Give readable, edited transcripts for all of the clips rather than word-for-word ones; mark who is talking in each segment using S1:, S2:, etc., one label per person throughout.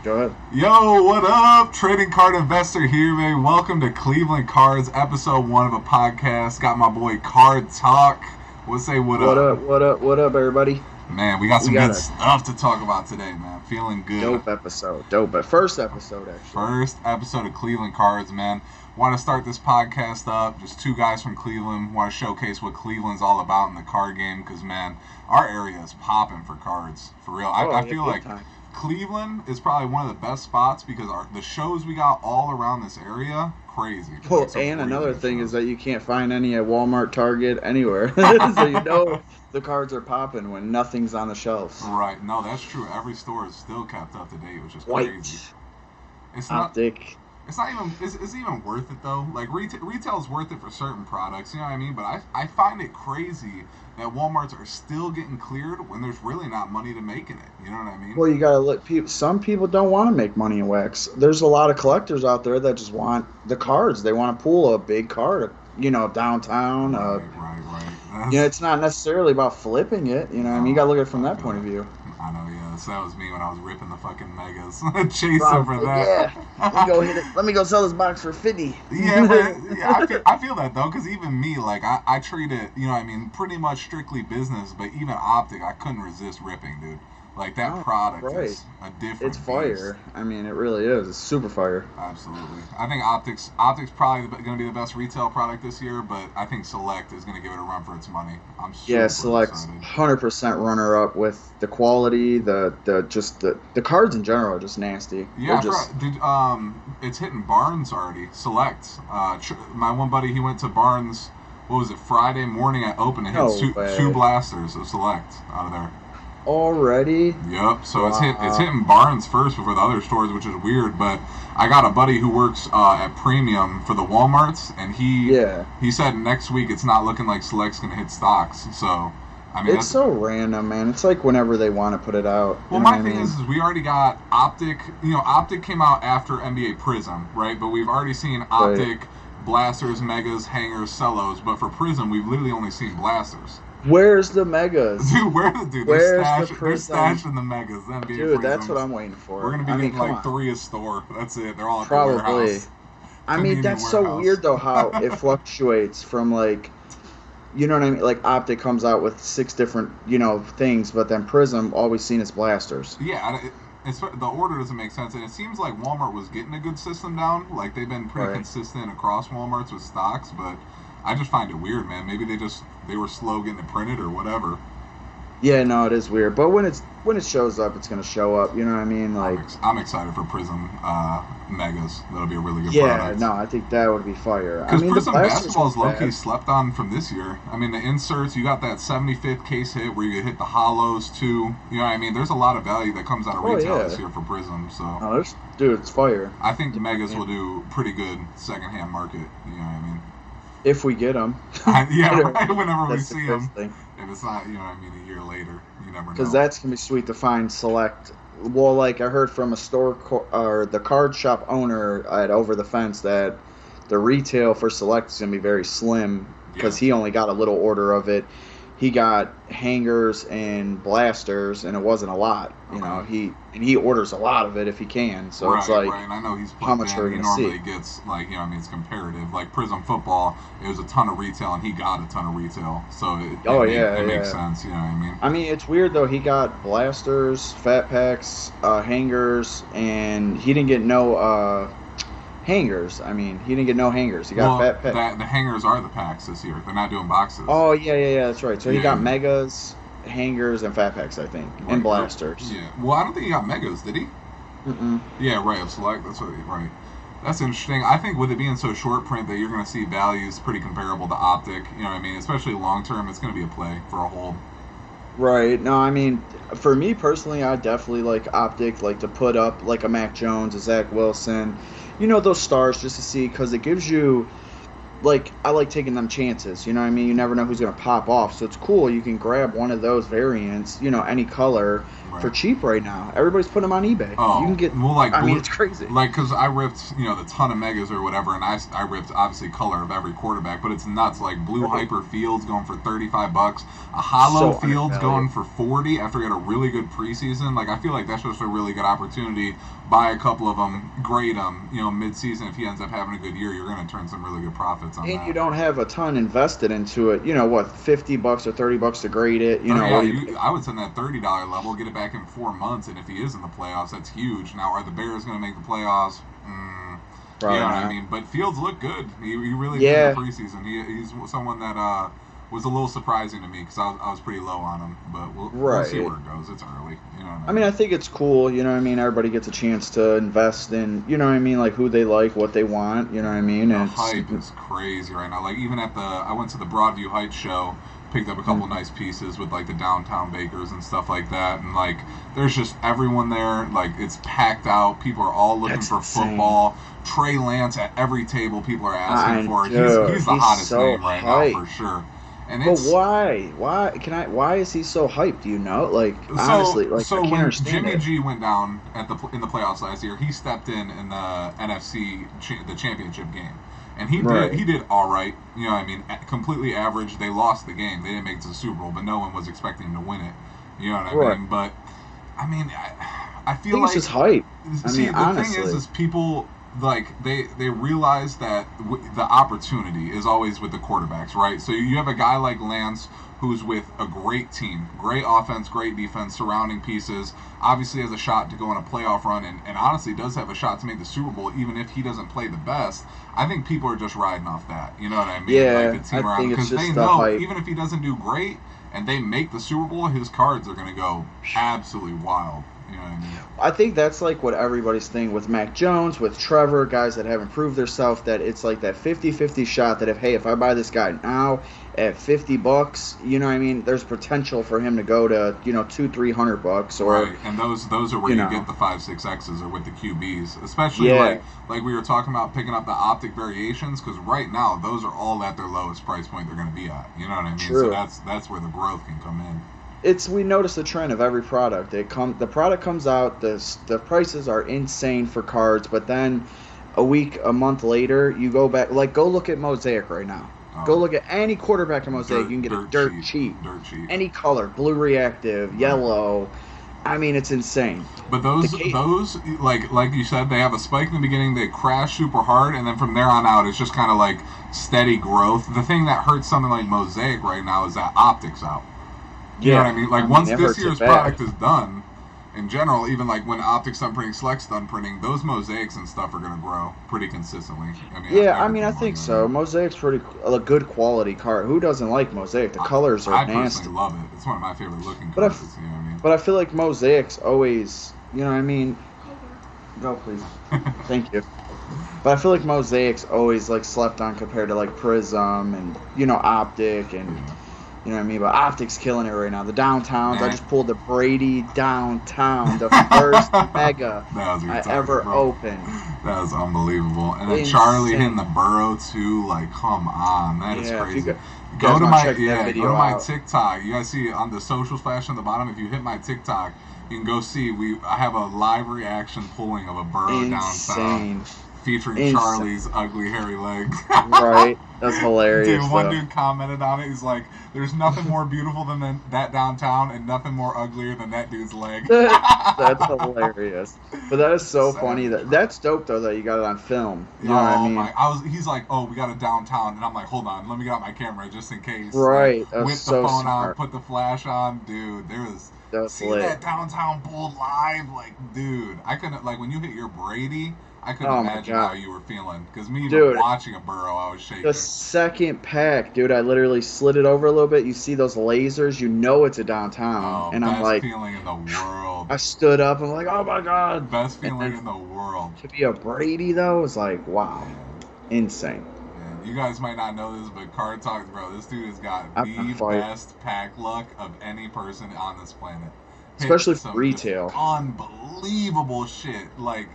S1: Go ahead.
S2: Yo, what up? Trading card investor here, man. Welcome to Cleveland Cards, episode 1 of a podcast. Got my boy Card Talk. We'll say what
S1: What
S2: up.
S1: up? What up? What up, everybody?
S2: Man, we got
S1: We
S2: some
S1: got
S2: good
S1: a
S2: stuff to talk about today, man. Feeling good.
S1: dope episode. First episode, actually.
S2: First episode of Cleveland Cards, man. Want to start this podcast up. Just two guys from Cleveland. Want to showcase what Cleveland's all about in the card game because, man, our area is popping for cards. For real. I feel
S1: big
S2: like
S1: time.
S2: Cleveland is probably one of the best spots because the shows we got all around this area, crazy.
S1: Well,
S2: Some
S1: and
S2: really
S1: another
S2: good
S1: thing is
S2: shows.
S1: that you can't find any at Walmart, Target, anywhere. So the cards are popping when nothing's on the shelves.
S2: Right. No, that's true. Every store is still kept up to date, which is crazy.
S1: White,
S2: It's not.
S1: Optic.
S2: It's not even. Is it even worth it though? Like retail's worth it for certain products. You know what I mean? But I find it crazy that WalMarts are still getting cleared when there's really not money to make in it. You know what I mean?
S1: Well, you gotta look. Some people don't want to make money in wax. There's a lot of collectors out there that just want the cards. They want to pull a big card, downtown.
S2: Right.
S1: It's not necessarily about flipping it. You know, what I mean, you gotta look at it from that point of view.
S2: I know, yeah. So that was me when I was ripping the fucking megas, chasing for
S1: Probably,
S2: that.
S1: yeah. Let me go hit it. Let me go sell this box for 50.
S2: Yeah, but yeah, I feel that though, because even me, like I treat it, you know, what I mean, pretty much strictly business. But even Optic, I couldn't resist ripping, dude. Like that
S1: Oh,
S2: product
S1: right.
S2: is a different.
S1: It's fire. I mean, it really is. It's super fire.
S2: Absolutely. I think Optic's probably going to be the best retail product this year, but I think Select is going to give it a run for its money. I'm
S1: Yeah,
S2: super
S1: Select's
S2: excited.
S1: 100% runner up with the quality, the cards in general are just nasty.
S2: Yeah,
S1: They're just
S2: it's hitting Barnes already. Select. My one buddy, he went to Barnes. What was it? Friday morning at open and hit
S1: No
S2: two,
S1: way.
S2: two blasters of Select out of there.
S1: already.
S2: Yep. So it's
S1: Wow.
S2: hitting Barnes first before the other stores, which is weird. But I got a buddy who works at Premium for the WalMarts, and
S1: Yeah.
S2: he said next week it's not looking like Select's gonna hit stocks. So I mean,
S1: It's so random, man. It's like whenever they want to put it out.
S2: well,
S1: You know
S2: my
S1: what I
S2: thing
S1: mean?
S2: is we already got Optic. You know, Optic came out after NBA Prizm, right? But we've already seen Optic, blasters, megas, hangers, cellos. But for Prizm, we've literally only seen blasters.
S1: Where's the megas?
S2: Dude, they're
S1: Where's
S2: stashed,
S1: the
S2: they're
S1: Prizm?
S2: stashed in the megas. The NBA
S1: Dude, that's
S2: Prizms.
S1: what I'm waiting for.
S2: We're gonna be
S1: I mean,
S2: getting
S1: come
S2: like
S1: on.
S2: 3 a store. That's it. They're all at the
S1: Probably.
S2: warehouse.
S1: I mean,
S2: Convenient
S1: that's so
S2: warehouse.
S1: weird though how it fluctuates from like, you know what I mean? Like Optic comes out with 6 different, things, but then Prism always seen as blasters.
S2: Yeah, the order doesn't make sense, and it seems like Walmart was getting a good system down. Like they've been pretty
S1: Right.
S2: consistent across Walmarts with stocks, but I just find it weird, man. Maybe they were slow getting it printed or whatever.
S1: Yeah, no, it is weird. But when it shows up, it's gonna show up. You know what I mean? Like,
S2: I'm excited for Prism megas. That'll be a really good
S1: yeah,
S2: product.
S1: no, I think that would be fire. I
S2: Because
S1: mean, the
S2: Prism
S1: blasters
S2: basketball is
S1: aren't
S2: low-key
S1: bad.
S2: slept on from this year. I mean, the inserts, you got that 75th case hit where you hit the hollows too. You know what I mean? There's a lot of value that comes out of
S1: Oh,
S2: retail
S1: yeah.
S2: this year for Prism. So
S1: No, dude, it's fire.
S2: I think the megas will do pretty good secondhand market. You know what I mean?
S1: If we get them.
S2: Yeah, right. Whenever we
S1: That's the
S2: see
S1: first
S2: them,
S1: thing.
S2: if it's not, you know what I mean, a year later, you never know.
S1: Because that's gonna be sweet to find select. Well, like I heard from a store or the card shop owner at Over the Fence that the retail for select is gonna be very slim because
S2: Yeah.
S1: he only got a little order of it. He got hangers and blasters, and it wasn't a lot. You know,
S2: Okay.
S1: he orders a lot of it if he can. So it's like,
S2: right. And I know he's
S1: how much are we
S2: he
S1: gonna see?
S2: normally gets like, you know, what I mean, it's comparative. Like Prism football, it was a ton of retail, and he got a ton of retail, so it makes sense. You know what I mean?
S1: I mean, it's weird though. He got blasters, fat packs, hangers, and he didn't get no hangers. I mean, he didn't get no hangers. He got fat packs.
S2: The hangers are the packs this year. They're not doing boxes.
S1: Oh yeah, that's right. So he
S2: Yeah.
S1: got megas, hangers, and fat packs, I think,
S2: Right.
S1: and blasters.
S2: Yeah. Well, I don't think he got megas, did he?
S1: Mm-mm.
S2: Yeah, right. Of select. That's right. That's interesting. I think with it being so short print that you're going to see values pretty comparable to Optic. You know what I mean? Especially long term, it's going to be a play for a hold.
S1: Right. No, I mean, for me personally, I definitely like Optic, like to put up like a Mac Jones, a Zach Wilson, those stars just to see because it gives you like I like taking them chances. You know what I mean? You never know who's gonna pop off, so it's cool. You can grab one of those variants, any color for
S2: Right.
S1: cheap right now. Everybody's putting them on eBay. You can
S2: Oh,
S1: get.
S2: well, like
S1: I mean,
S2: blue,
S1: it's crazy.
S2: like because I ripped, the ton of megas or whatever, and I ripped obviously color of every quarterback, but it's nuts. Like blue
S1: Right.
S2: hyper fields going for $35, a hollow
S1: So
S2: fields
S1: undervalued.
S2: going for 40 after we had a really good preseason. Like I feel like that's just a really good opportunity. Buy a couple of them, grade them, mid season. If he ends up having a good year, you're going to turn some really good profits on
S1: And you
S2: that.
S1: don't have a ton invested into it. What, $50 or $30 to grade it?
S2: 30,
S1: What
S2: yeah,
S1: do you pay?
S2: I would send that $30 level, get it back in 4 months, and if he is in the playoffs, that's huge. Now, are the Bears going to make the playoffs? You know
S1: Probably
S2: what I
S1: not.
S2: mean? But Fields looked good. He really did in the
S1: Yeah,
S2: preseason. He's someone that was a little surprising to me because I was pretty low on him. But we'll see
S1: right.
S2: where it goes. It's early. You know what I
S1: I mean,
S2: mean?
S1: I think it's cool. You know what I mean? Everybody gets a chance to invest in, you know what I mean, like who they like, what they want. You know what I mean?
S2: The
S1: And it's
S2: hype is crazy right now. Like even I went to the Broadview Heights show, picked up a couple
S1: Mhm.
S2: nice pieces with like the downtown bakers and stuff like that, and like there's just everyone there. Like it's packed out. People are all looking
S1: That's
S2: for
S1: insane.
S2: football. Trey Lance at every table. People are asking
S1: I
S2: for.
S1: do.
S2: He's the
S1: He's
S2: hottest
S1: so
S2: name right now for
S1: hyped.
S2: sure. And
S1: But
S2: it's
S1: why? Why is he so hyped? Do you know? Like,
S2: so
S1: honestly, like, I
S2: so
S1: can't
S2: when
S1: understand
S2: Jimmy
S1: it.
S2: G went down in the playoffs last year, he stepped in the the championship game, and
S1: Right.
S2: he did all right. You know, what I mean, completely average. They lost the game. They didn't make it to the Super Bowl, but no one was expecting him to win it. You know what I
S1: Right.
S2: mean? But I mean, I
S1: I
S2: feel
S1: think it's
S2: like
S1: just hype. I
S2: see
S1: mean,
S2: the thing
S1: honestly.
S2: is people like they realize that the opportunity is always with the quarterbacks, right? So you have a guy like Lance who's with a great team, great offense, great defense, surrounding pieces. Obviously has a shot to go on a playoff run, and honestly does have a shot to make the Super Bowl, even if he doesn't play the best. I think people are just riding off that. You know what I mean? Like the
S1: Yeah, I
S2: team around him,
S1: think it's
S2: because they
S1: just the
S2: know
S1: hype.
S2: even if he doesn't do great and they make the Super Bowl, his cards are going to go absolutely wild. You know what I mean?
S1: I think that's like what everybody's thinking with Mac Jones, with Trevor, guys that haven't proved themselves, that it's like that 50-50 shot that if I buy this guy now at $50, you know what I mean, there's potential for him to go to, $200-300 or,
S2: Right, and those are where
S1: you
S2: you get
S1: know,
S2: the 5 6 X's or with the QBs, especially
S1: yeah,
S2: like we were talking about picking up the optic variations because right now those are all at their lowest price point they're going to be at. You know what I mean? So
S1: true.
S2: that's where the growth can come in.
S1: We notice the trend of every product. The product comes out, the prices are insane for cards, but then a month later, you go back, like go look at Mosaic right now. Go
S2: Oh,
S1: look at any quarterback in Mosaic, you can get it
S2: dirt
S1: dirt
S2: cheap,
S1: cheap.
S2: dirt cheap.
S1: Any color, blue reactive,
S2: Right.
S1: yellow. I mean, it's insane.
S2: But
S1: The case,
S2: those like you said, they have a spike in the beginning, they crash super hard, and then from there on out, it's just kind of like steady growth. The thing that hurts something like Mosaic right now is that optics out. You know what I
S1: yeah,
S2: mean?
S1: I
S2: Like
S1: mean,
S2: once
S1: it
S2: this
S1: hurts it
S2: year's
S1: bad.
S2: product is done, in general, even like when Optic's done printing, Select's done printing, those mosaics and stuff are gonna grow pretty consistently. I mean,
S1: Yeah, I mean, I
S2: everything will,
S1: think
S2: you know what I
S1: so.
S2: mean?
S1: Mosaic's a good quality card. Who doesn't like Mosaic? The colors are
S2: I personally
S1: nasty.
S2: love it. It's one of my favorite looking
S1: But I, f-
S2: cards. You know what
S1: but I feel like Mosaic's always, you know what I mean? Go, please.
S2: I mean?
S1: Thank you. But I feel like Mosaic's always like slept on compared to like Prizm and Optic and
S2: Yeah.
S1: you know what I mean. But Optic's killing it right now. The downtowns. I
S2: Man.
S1: just pulled the Brady downtown, the first mega
S2: That was
S1: I
S2: retarded,
S1: ever
S2: bro.
S1: opened.
S2: That was unbelievable. And then Charlie hitting the
S1: Insane.
S2: burrow too. Like, come on, that is
S1: Yeah, if
S2: crazy.
S1: you guys want to check that
S2: Go to
S1: video
S2: my
S1: out,
S2: TikTok. You guys see on the social splash on the bottom. If you hit my TikTok, you can go see. I have a live reaction pulling of a burrow downtown,
S1: insane,
S2: featuring
S1: insane.
S2: Charlie's ugly hairy legs.
S1: Right? That's hilarious
S2: Dude, one
S1: though.
S2: dude commented on it. He's like, "There's nothing more beautiful than that downtown, and nothing more uglier than that dude's leg."
S1: That's hilarious. But that is so funny.
S2: Savage, bro.
S1: That's dope though that you got it on film. You know what I
S2: Oh
S1: mean?
S2: my! He's like, "Oh, we got a downtown," and I'm like, "Hold on, let me get out my camera just in case." Like,
S1: Right. That's
S2: whip the
S1: so
S2: phone out,
S1: smart.
S2: put the flash on, dude. There was
S1: That's
S2: seeing
S1: lit.
S2: that downtown bull live, like, dude. I couldn't like when you hit your Brady. I couldn't
S1: Oh my
S2: imagine how
S1: god,
S2: you were feeling because me even
S1: dude.
S2: watching a burrow, I was
S1: The
S2: shaking.
S1: second pack, dude. I literally slid it over a little bit. You see those lasers? You know it's a downtown,
S2: Oh,
S1: and I'm
S2: best
S1: like,
S2: feeling in the world.
S1: I stood up. I'm like, oh my god.
S2: Best
S1: And
S2: feeling
S1: then
S2: in the world.
S1: to be a Brady though is like, wow,
S2: Man,
S1: insane.
S2: man, you guys might not know this, but Card Talks, bro, this dude has got
S1: I'm on
S2: the
S1: fire,
S2: best pack luck of any person on this planet. Hit
S1: especially for
S2: some just
S1: retail.
S2: unbelievable shit, like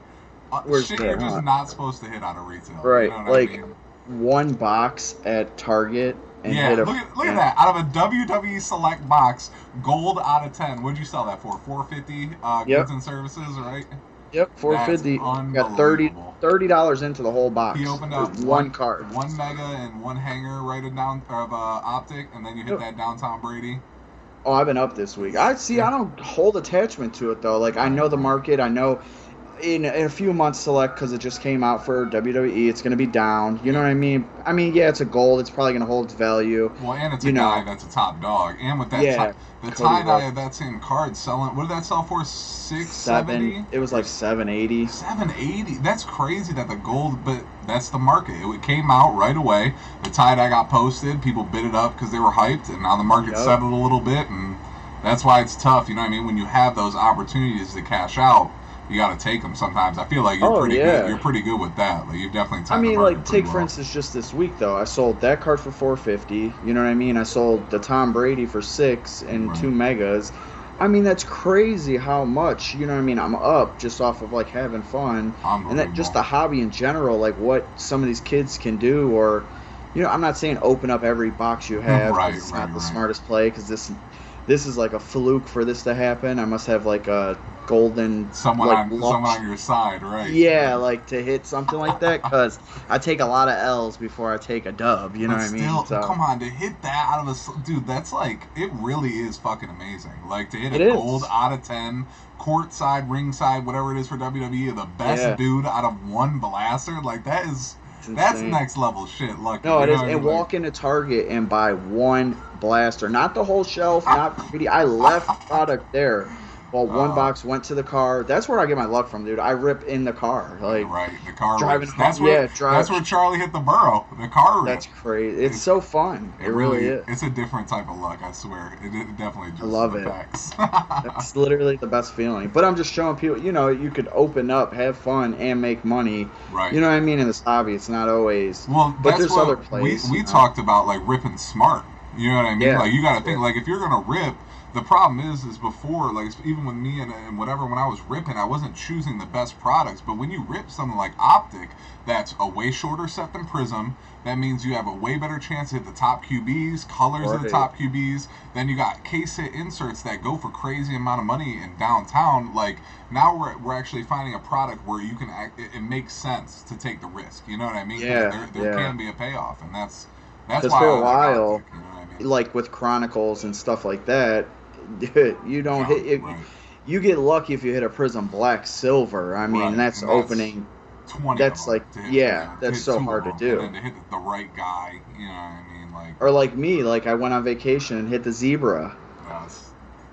S1: Where's
S2: shit you're
S1: that,
S2: just
S1: huh?
S2: not supposed to hit out of retail. You
S1: Right.
S2: know what I
S1: Like
S2: mean?
S1: one box at Target and
S2: Yeah,
S1: hit a.
S2: look at that. Out of a WWE Select box, gold out of 10. What'd you sell that for? 450. Goods
S1: Yep.
S2: and services, right?
S1: Yep.
S2: That's
S1: 450. Got
S2: unbelievable.
S1: $30 into the whole
S2: He
S1: box.
S2: opened
S1: There's
S2: up
S1: one card.
S2: one mega and one hanger right down of Optic, and then you hit
S1: Yep.
S2: that downtown Brady.
S1: Oh, I've been up this week. I see.
S2: Yeah.
S1: I don't hold attachment to it though. Like I
S2: Right,
S1: know the
S2: right.
S1: market. I know in a few months Select because it just came out for WWE. It's going to be down. You know
S2: Yep.
S1: what I mean? I mean, yeah, it's a gold. It's probably going to hold its value.
S2: Well, and it's a
S1: You
S2: guy
S1: know,
S2: that's a top dog, and with that
S1: yeah.
S2: the
S1: Cody
S2: tie dye
S1: Rhodes
S2: of that same card selling. What did that sell for? Six
S1: 7.
S2: seventy.
S1: It was like 780.
S2: 780. That's crazy that the gold, but that's the market. It came out right away. The tie dye got posted. People bid it up because they were hyped, and now the market
S1: Yep.
S2: settled a little bit, and that's why it's tough. You know what I mean? When you have those opportunities to cash out, you got to take them. Sometimes I feel like you're
S1: Oh
S2: pretty
S1: yeah.
S2: good. You're pretty good with that. Like you've definitely
S1: I
S2: timed the
S1: mean,
S2: market
S1: like
S2: pretty
S1: take for
S2: well.
S1: instance just this week though. I sold that card for 450. You know what I mean? I sold the Tom Brady for 6 and
S2: Right.
S1: 2 megas. I mean, that's crazy how much, you know what I mean, I'm up just off of like having fun. And that just
S2: Unbelievable.
S1: the hobby in general, like what some of these kids can do, or I'm not saying open up every box you have
S2: Right,
S1: because it's
S2: right,
S1: not the
S2: right.
S1: smartest play because this is like a fluke for this to happen. I must have like a golden
S2: Someone
S1: like
S2: on
S1: luck.
S2: someone on your side, right?
S1: Yeah,
S2: Right.
S1: like to hit something like that because I take a lot of L's before I take a dub. You know
S2: But
S1: what I mean?
S2: still,
S1: So
S2: come on, to hit that out of dude, that's like, it really is fucking amazing. Like, to hit
S1: it
S2: a gold
S1: is.
S2: out of 10, courtside, ringside, whatever it is for WWE, the best
S1: Yeah,
S2: dude out of one blaster, like,
S1: it's
S2: that's
S1: insane.
S2: next level shit, lucky.
S1: No,
S2: You
S1: it
S2: know
S1: is.
S2: what I
S1: And
S2: mean? Like,
S1: walk into Target and buy one blaster, not the whole shelf, not pretty. I left product there. While one
S2: uh,
S1: box went to the car. That's where I get my luck from, dude. I rip in the car. Like
S2: right, the car
S1: driving
S2: rips.
S1: home. Yeah,
S2: That's
S1: drive.
S2: where Charlie hit the burrow. The car rip.
S1: That's crazy. It's
S2: It's
S1: so fun.
S2: it
S1: It really
S2: really,
S1: is.
S2: it's a different type of luck. I swear, it definitely
S1: I
S2: just
S1: love
S2: the
S1: it.
S2: facts.
S1: That's literally the best feeling. But I'm just showing people, you could open up, have fun, and make money.
S2: Right.
S1: You know what I mean? In this hobby, it's not always.
S2: Well,
S1: But
S2: that's
S1: there's other
S2: what
S1: plays.
S2: we talked about, like ripping smart. You know what I mean?
S1: Yeah.
S2: Like you got to think,
S1: Yeah.
S2: like if you're gonna rip, the problem is before, like even with me and whatever, when I was ripping, I wasn't choosing the best products. But when you rip something like Optic, that's a way shorter set than Prizm. That means you have a way better chance to hit the top QBs, colors of the
S1: Right.
S2: top QBs. Then you got case hit inserts that go for crazy amount of money in downtown. Like now we're actually finding a product where you can it makes sense to take the risk. You know what I mean? Because
S1: Yeah.
S2: there
S1: Yeah.
S2: can be a payoff, and that's
S1: Because
S2: why
S1: for
S2: I
S1: a
S2: like
S1: while,
S2: Optic. You know what I mean?
S1: like with Chronicles and stuff like that, you don't
S2: Yeah,
S1: hit.
S2: right.
S1: You get lucky if you hit a Prism Black Silver. I mean,
S2: Right,
S1: that's
S2: and that's
S1: opening.
S2: 20 of
S1: That's
S2: them
S1: like,
S2: to hit.
S1: yeah,
S2: Yeah, to
S1: that's
S2: hit
S1: so
S2: two of
S1: hard to
S2: them, and then
S1: do.
S2: to hit the right guy. You know what I mean? Like
S1: Or like me, like I went on vacation and hit the zebra.
S2: that's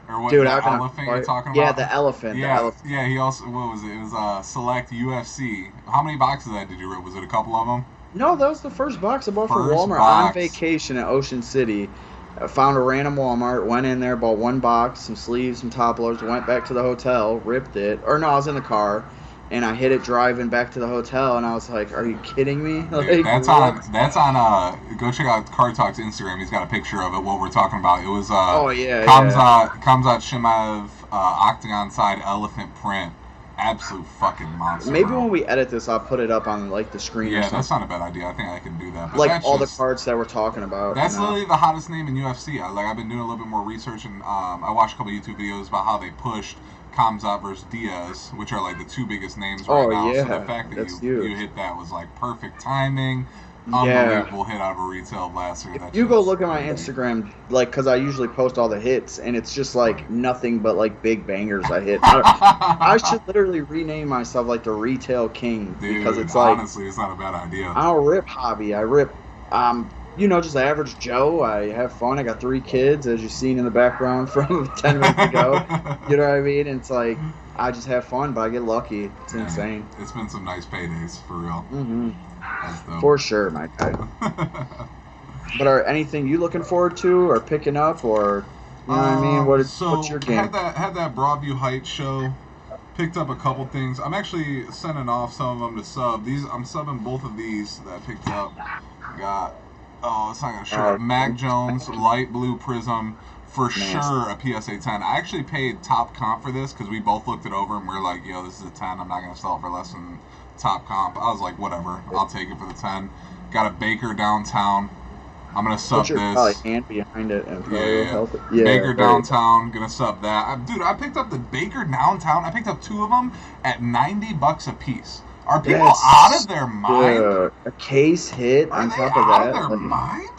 S2: or what
S1: Dude,
S2: that
S1: I've been
S2: elephant you're talking
S1: yeah,
S2: about?
S1: the elephant, the
S2: Yeah,
S1: elephant.
S2: yeah. He also what was it? It was Select UFC. How many boxes of that did you rip? Was it a couple of them?
S1: No, that was the first box I bought for
S2: First
S1: Walmart on
S2: box.
S1: vacation at Ocean City. I found a random Walmart, went in there, bought one box, some sleeves, some topplers, went back to the hotel, ripped it. Or no, I was in the car, and I hit it driving back to the hotel, and I was like, "Are you kidding me?"
S2: Dude,
S1: Like what?
S2: that's on go check out Card Talk's Instagram. He's got a picture of it. What we're talking about. It was
S1: Oh yeah, yeah.
S2: Kamzat Shimaev octagon side elephant print. Absolute fucking monster,
S1: Maybe
S2: bro.
S1: when we edit this, I'll put it up on like the screen or
S2: Yeah, that's
S1: something.
S2: not a bad idea. I think I can do that. But
S1: Like
S2: that's
S1: all the
S2: just
S1: cards that we're talking about.
S2: that's literally the hottest name in UFC. I've been doing a little bit more research, and I watched a couple YouTube videos about how they pushed Kamzat versus Diaz, which are like the two biggest names right
S1: Oh
S2: now. So the
S1: yeah,
S2: fact that
S1: that's
S2: you
S1: huge.
S2: hit that was like perfect timing,
S1: Yeah.
S2: unbelievable hit out of a retail blaster.
S1: If
S2: That's
S1: you go
S2: just
S1: look at my Instagram, like, cause I usually post all the hits, and it's just like nothing but like big bangers I hit. I should literally rename myself like the Retail King because
S2: Dude,
S1: it's like
S2: honestly, it's not a bad idea.
S1: I don't rip hobby. I rip, just average Joe. I have fun. I got 3 kids, as you've seen in the background from 10 minutes ago. You know what I mean? And it's like I just have fun, but I get lucky. It's
S2: Man,
S1: insane.
S2: it's been some nice paydays for real. That's dope.
S1: For sure, my guy. But are anything you looking forward to or picking up or you know what I mean? What's your game?
S2: Had that Broadview Heights show. Picked up a couple things. I'm actually sending off some of them to sub. I'm subbing both of these that I picked up. Got it's not gonna show up. Mac Jones, light blue Prism, For
S1: Nasty.
S2: sure, a PSA 10. I actually paid top comp for this because we both looked it over and we are like, yo, this is a 10. I'm not going to sell it for less than top comp. I was like, whatever. I'll take it for the 10. Got a Baker downtown. I'm going to sub
S1: Put your
S2: this.
S1: probably hand behind it and probably will help it.
S2: Baker downtown. Going to sub that. Dude, I picked up the Baker downtown. I picked up 2 of them at $90 a piece. Are people out of their mind?
S1: Dude, a case hit
S2: Are
S1: on
S2: they
S1: top of
S2: out
S1: that.
S2: of their mind?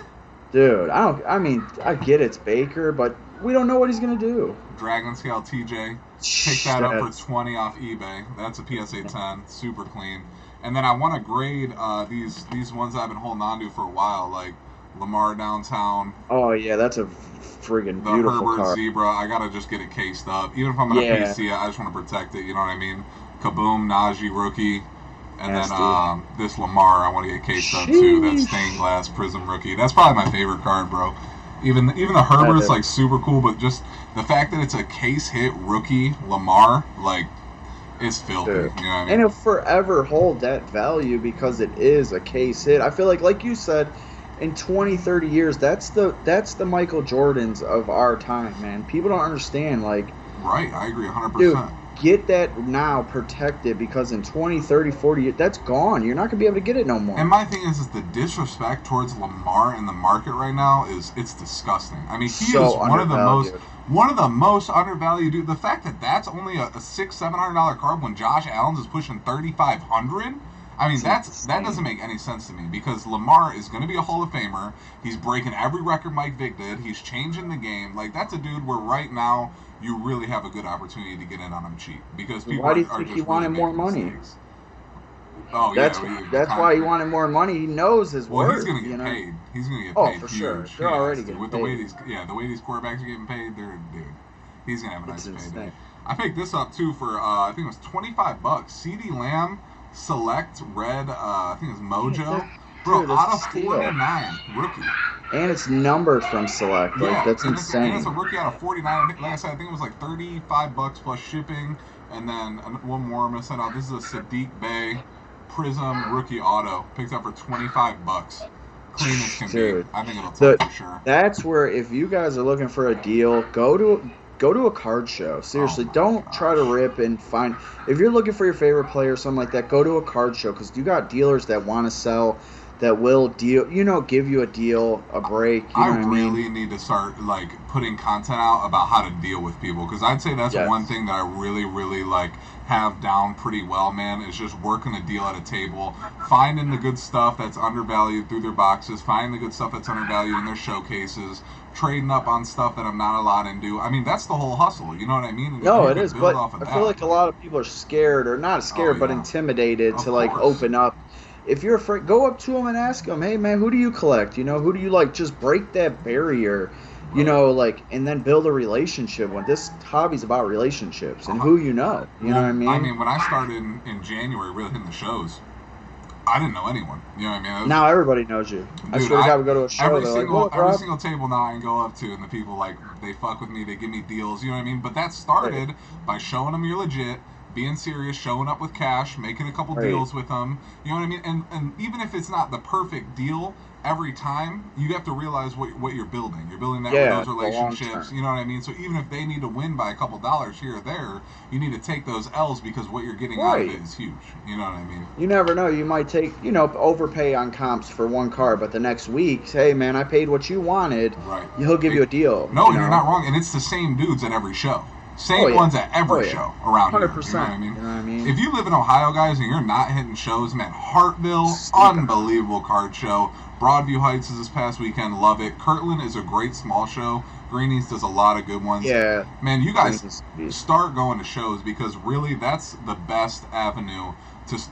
S1: Dude, I get it's Baker, but we don't know what he's gonna do.
S2: Dragon Scale TJ. Pick that up for 20 off eBay. That's a PSA 10. Super clean. And then I want to grade these ones I've been holding on to for a while, like Lamar downtown.
S1: Oh yeah, that's a friggin'
S2: the
S1: beautiful
S2: Herbert
S1: car.
S2: Zebra. I gotta just get it cased up. Even if I'm gonna PC it, I just want to protect it. You know what I mean? Kaboom, Najee rookie. And then this Lamar, I want to get cased up too. That stained glass Prizm rookie. That's probably my favorite card, bro. Even the Herbert's like super cool, but just the fact that it's a case hit rookie Lamar, like, it's filthy. You know what I mean?
S1: And it'll forever hold that value because it is a case hit. I feel like you said, in 20, 30 years, that's the Michael Jordans of our time, man. People don't understand, like.
S2: Right, I agree 100%.
S1: Dude, get that now protected because in 20, 30, 40 years, that's gone. You're not going to be able to get it no more.
S2: And my thing is the disrespect towards Lamar in the market right now it's disgusting. I mean, he is one of the most undervalued dude. The fact that that's only a $600-$700 card when Josh Allen's is pushing $3,500. I mean, that doesn't make any sense to me because Lamar is going to be a Hall of Famer. He's breaking every record Mike Vick did. He's changing the game. Like, that's a dude where right now you really have a good opportunity to get in on him cheap because people
S1: why do you
S2: are
S1: think
S2: just
S1: he wanted
S2: really
S1: more money?
S2: Mistakes. Oh,
S1: that's why he
S2: of
S1: wanted more money. He knows his worth.
S2: He's going to get paid. He's going to get paid.
S1: Oh, for
S2: huge.
S1: sure. They're already getting
S2: with
S1: paid.
S2: The way these quarterbacks are getting paid, he's going to have a nice
S1: insane.
S2: payday. I picked this up too for I think it was $25. CeeDee Lamb Select Red. I think it's Mojo. Bro, out of 49 rookie.
S1: And it's numbered from Select. Like, that's insane.
S2: And it's a rookie out of 49. Like I said, I think it was like $35 plus shipping. And then one more I'm going to send out. This is a Sadiq Bey Prizm rookie auto. Picked up for $25. Clean as can be. I think it'll take for sure.
S1: That's where, if you guys are looking for a deal, go to a card show. Seriously, don't try to rip and find. If you're looking for your favorite player or something like that, go to a card show because you got dealers that want to sell, that will deal. Give you a deal, a break.
S2: I really need to start like putting content out about how to deal with people because I'd say that's one thing that I really, really like have down pretty well, man. Is just working a deal at a table, finding the good stuff that's undervalued through their boxes, finding the good stuff that's undervalued in their showcases. Trading up on stuff that I'm not allowed to do. I mean, that's the whole hustle. You know what I mean?
S1: No, it is. But I feel like a lot of people are scared, or not scared, but intimidated to like open up. If you're afraid, go up to them and ask them, "Hey, man, who do you collect? Who do you like?" Just break that barrier. And then build a relationship. When this hobby's about relationships and who you know. You know what I mean?
S2: I mean, when I started in January, really hitting the shows, I didn't know anyone. You know what I mean?
S1: Now everybody knows you. Dude, I swear to God, we go to a show.
S2: Every single table now I can go up to, and the people they fuck with me. They give me deals. You know what I mean? But that started by showing them you're legit, being serious, showing up with cash, making a couple deals with them. You know what I mean? And even if it's not the perfect deal every time, you have to realize what you're building. You're building that with those relationships. You know what I mean? So even if they need to win by a couple dollars here or there, you need to take those L's because what you're getting out of it is huge. You know what I mean?
S1: You never know. You might take, overpay on comps for one card, but the next week, hey, man, I paid what you wanted.
S2: Right.
S1: He'll give you a deal.
S2: No, you're not wrong. And it's the same dudes at every show. Same ones at every show around
S1: 100%.
S2: here. You know what I mean? If you live in Ohio, guys, and you're not hitting shows, man, Hartville, unbelievable card show. Broadview Heights is this past weekend. Love it. Kirtland is a great small show. Greenies does a lot of good ones.
S1: Yeah.
S2: Man, you guys start going to shows because really that's the best avenue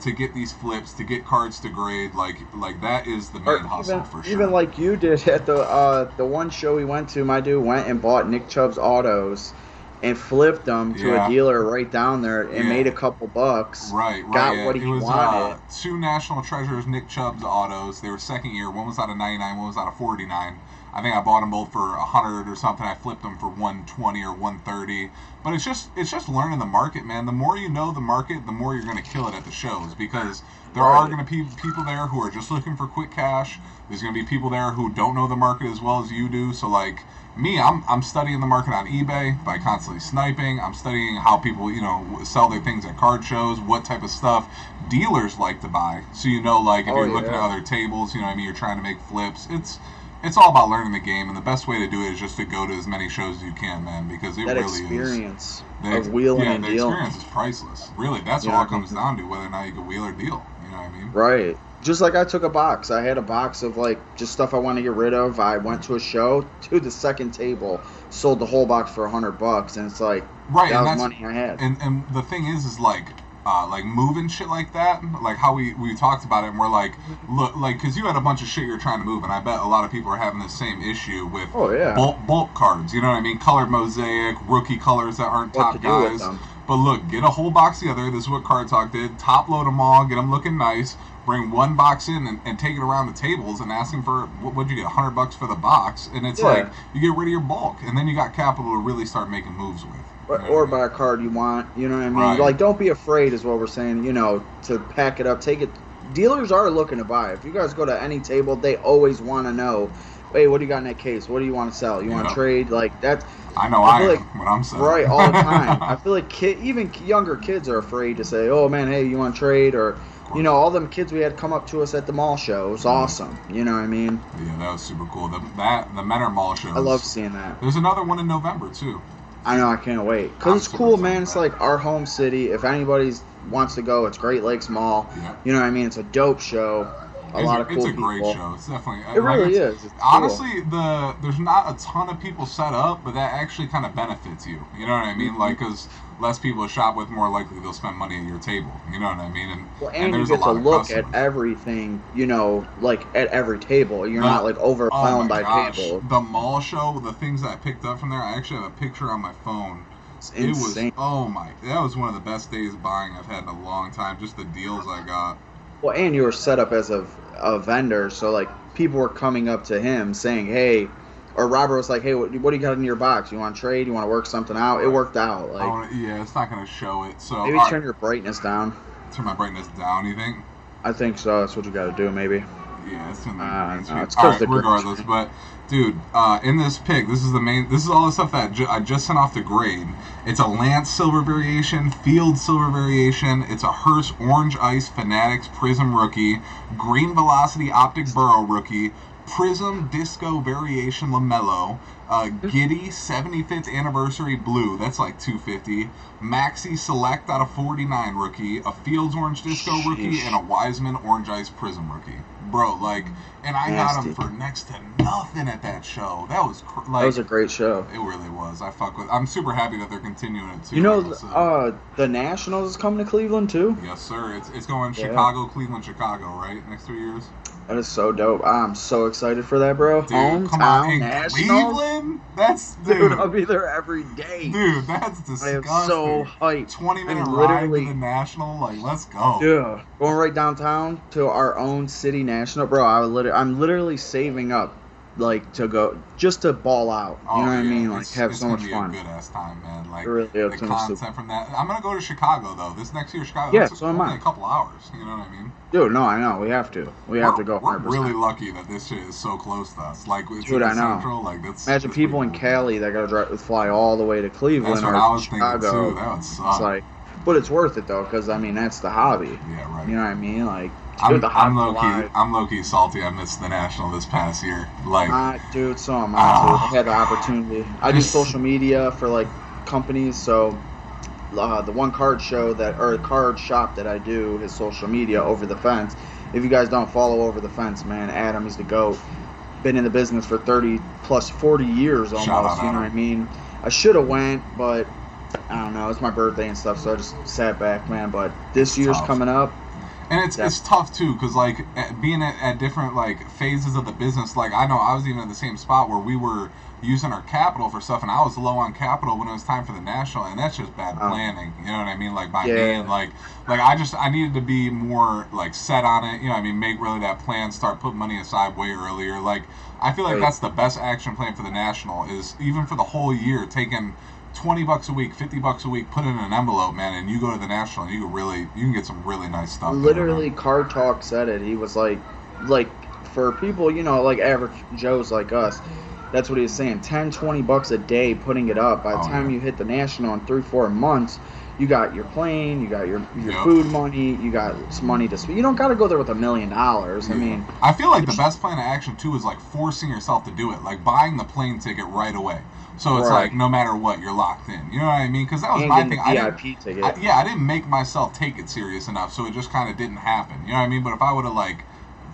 S2: to get these flips, to get cards to grade. Like that is the main hustle for sure.
S1: Even like you did at the one show we went to, my dude went and bought Nick Chubb's autos and flipped them to a dealer right down there and made a couple bucks.
S2: Right.
S1: Got what he wanted.
S2: 2 National Treasures Nick Chubb's autos. They were second year. One was out of 99, one was out of 49. I think I bought them both for 100 or something. I flipped them for 120 or 130. But it's just learning the market, man. The more you know the market, the more you're going to kill it at the shows, because there are going to be people there who are just looking for quick cash. There's going to be people there who don't know the market as well as you do. So like me, I'm studying the market on eBay by constantly sniping. I'm studying how people, sell their things at card shows, what type of stuff dealers like to buy. So like if you're looking at other tables, you're trying to make flips. It's all about learning the game, and the best way to do it is just to go to as many shows as you can, man, because it
S1: that
S2: really
S1: experience
S2: is.
S1: Of wheeling and dealing.
S2: The experience is priceless. Really, that's all it comes down to, whether or not you can wheel or deal. You know what I mean?
S1: Right. Just like I took a box. I had a box of like just stuff I want to get rid of. I went to a show, to the second table, sold the whole box for $100, and it's like that was money I had.
S2: And the thing is like moving shit like that, like how we talked about it, and we're like, look, like, because you had a bunch of shit you're trying to move, and I bet a lot of people are having the same issue with bulk cards. You know what I mean? Colored mosaic, rookie colors that aren't top guys. But look, get a whole box together. This is what Card Talk did. Top load them all, get them looking nice. Bring one box in and take it around the tables and ask them for, what'd you get, $100 for the box? And it's like, you get rid of your bulk, and then you got capital to really start making moves with.
S1: Or buy a card you want, you know what I mean? Right. Like, don't be afraid is what we're saying, to pack it up, take it. Dealers are looking to buy. If you guys go to any table, they always want to know, hey, what do you got in that case? What do you want to sell? You want to trade? Like, that's...
S2: I know I am when I'm selling.
S1: Right, all the time. I feel like even younger kids are afraid to say, oh, man, hey, you want to trade? Or... all them kids we had come up to us at the mall show. It was awesome. You know what I mean?
S2: Yeah, that was super cool. The Menor Mall shows.
S1: I love seeing that.
S2: There's another one in November, too.
S1: I know, I can't wait. Because it's cool, man. It's like our home city. If anybody wants to go, it's Great Lakes Mall. Yeah. You know what I mean? It's a dope show. A lot of cool people. It's a great show.
S2: It's definitely...
S1: It really is. It's
S2: honestly, cool. There's not a ton of people set up, but that actually kind of benefits you. You know what I mean? Mm-hmm. Like, because... less people to shop with, more likely they'll spend money at your table. You know what I mean? And
S1: you get to look at everything, like at every table. You're not like overwhelmed by table.
S2: The mall show, the things that I picked up from there, I actually have a picture on my phone.
S1: It's insane.
S2: That was one of the best days buying I've had in a long time. Just the deals I got.
S1: Well, and you were set up as a vendor, so like people were coming up to him saying, hey. Or Robert was like, hey, what do you got in your box? You want to trade? You want to work something out? Right. It worked out. Like,
S2: it's not going to show it. So
S1: maybe turn your brightness down.
S2: Turn my brightness down, you think?
S1: I think so. That's what you got to do, maybe.
S2: Yeah, it's in the it's all right, regardless, but dude, in this pick, this is all the stuff that I just sent off to grade. It's a Lance Silver variation, Field Silver variation. It's a Hearst Orange Ice Fanatics Prizm rookie, Green Velocity Optic Burrow rookie, Prizm Disco Variation LaMelo, Giddy 75th Anniversary Blue, that's like $250, Maxi Select out of 49 rookie, a Fields Orange Disco rookie, and a Wiseman Orange Ice Prizm rookie. Bro, and I got them for next to nothing at that show. That was that
S1: was a great show.
S2: It really was. I'm super happy that they're continuing it too.
S1: The Nationals is coming to Cleveland too?
S2: Yes, sir. It's going Chicago, Cleveland, Chicago, right? Next 3 years?
S1: That is so dope. I'm so excited for that, bro.
S2: Dude, Hometown Nationals? Cleveland? Dude,
S1: I'll be there every day.
S2: Dude, that's disgusting.
S1: I am so hyped.
S2: 20-minute ride to the National, let's go.
S1: Yeah, going right downtown to our own city National, bro. I'm literally saving up, to go just to ball out. You know what I mean? Have so much fun.
S2: It's a good ass time, man.
S1: Really
S2: the content from that. I'm gonna go to Chicago though. This next year, Chicago.
S1: Yeah, so am I.
S2: A couple hours. You know what I mean?
S1: Dude, no, I know. We have to. We have to go. 100%.
S2: We're really lucky that this shit is so close to us. It's
S1: dude, I know.
S2: Central.
S1: Imagine people in Cali that gotta fly all the way to Cleveland
S2: That's what
S1: or
S2: I was
S1: Chicago.
S2: Thinking too. That would suck.
S1: But it's worth it though, because that's the hobby.
S2: Yeah, right.
S1: You know what I mean?
S2: I'm low key salty. I missed the National this past year.
S1: Dude, so am I. I had the opportunity. I do social media for companies, so the one card shop that I do his social media, Over the Fence. If you guys don't follow Over the Fence, man, Adam is the GOAT. Been in the business for 30 plus 40 years almost. You know what I mean? I should have went, but I don't know. It's my birthday and stuff, so I just sat back, man. But this year's coming up.
S2: And it's tough too, because being at different phases of the business, I know I was even in the same spot where we were, using our capital for stuff, and I was low on capital when it was time for the national, and that's just bad planning. You know what I mean? Like by me, and like I needed to be more like set on it. You know what I mean? Make really that plan, start putting money aside way earlier. Like I feel like that's the best action plan for the national is even for the whole year, taking $20 a week, $50 a week, put it in an envelope, man, and you go to the national, and you can get some really nice stuff.
S1: Literally, Card Talk said it. He was like for people, you know, like average Joes like us, that's what he was saying. $10-20 a day putting it up. By the time you hit the national in 3-4 months, you got your plane, you got your food money, you got some money to spend. You don't got to go there with $1 million. I mean,
S2: I feel like the best plan of action too is like forcing yourself to do it, like buying the plane ticket right away. So it's like no matter what, you're locked in. You know what I mean? Because that was my thing. I didn't make myself take it serious enough, so it just kind of didn't happen. You know what I mean? But if I would have like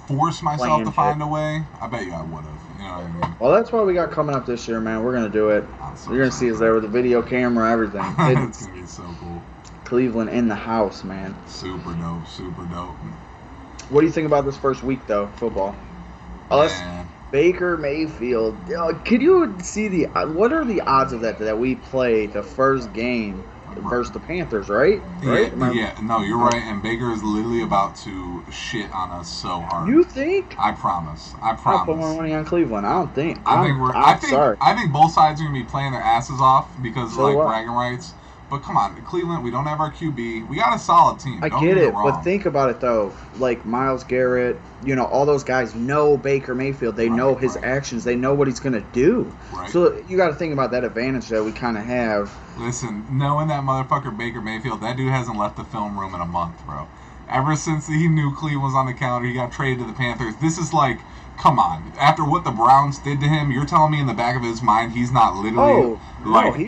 S2: forced myself to find a way, I bet you I would have. You know what I mean?
S1: Well, that's what we got coming up this year, man. We're gonna do it. You're gonna see us there with a video camera, everything.
S2: It's gonna be so cool.
S1: Cleveland in the house, man.
S2: Super dope. Super dope.
S1: What do you think about this first week, though, football? Baker Mayfield. Could you see what are the odds of that we play the first game versus the Panthers, right?
S2: Yeah, no, you're right. And Baker is literally about to shit on us so hard.
S1: You think?
S2: I promise.
S1: I'll put more money on Cleveland. I don't think.
S2: I think both sides are gonna be playing their asses off because bragging rights. But come on, Cleveland, we don't have our QB. We got a solid team.
S1: I get it, but think about it, though. Like Myles Garrett, you know, all those guys know Baker Mayfield. They know his actions. They know what he's going to do. Right. So you got to think about that advantage that we kind of have.
S2: Listen, knowing that motherfucker Baker Mayfield, that dude hasn't left the film room in a month, bro. Ever since he knew Cleveland was on the calendar, he got traded to the Panthers. This is like... Come on. After what the Browns did to him, you're telling me in the back of his mind he's not literally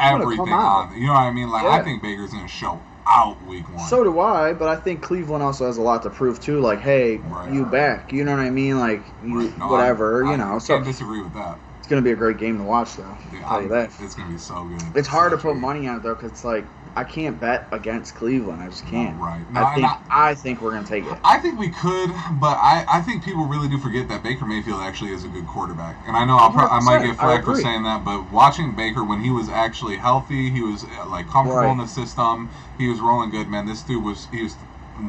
S2: everything on. You know what I mean? Like I think Baker's going to show out week 1.
S1: So do I, but I think Cleveland also has a lot to prove too. Like, hey, you back. You know what I mean? Like, whatever. You know.
S2: I can't disagree with that.
S1: It's going to be a great game to watch, though.
S2: Dude, I'll tell you that. It's going to be so good.
S1: It's hard to put money on it, though, because it's like, I can't bet against Cleveland. I just can't.
S2: Right.
S1: No, I think we're going to take it.
S2: I think we could, but I think people really do forget that Baker Mayfield actually is a good quarterback. And I know I might get flack for saying that, but watching Baker when he was actually healthy, he was like comfortable in the system, he was rolling good, man. This dude was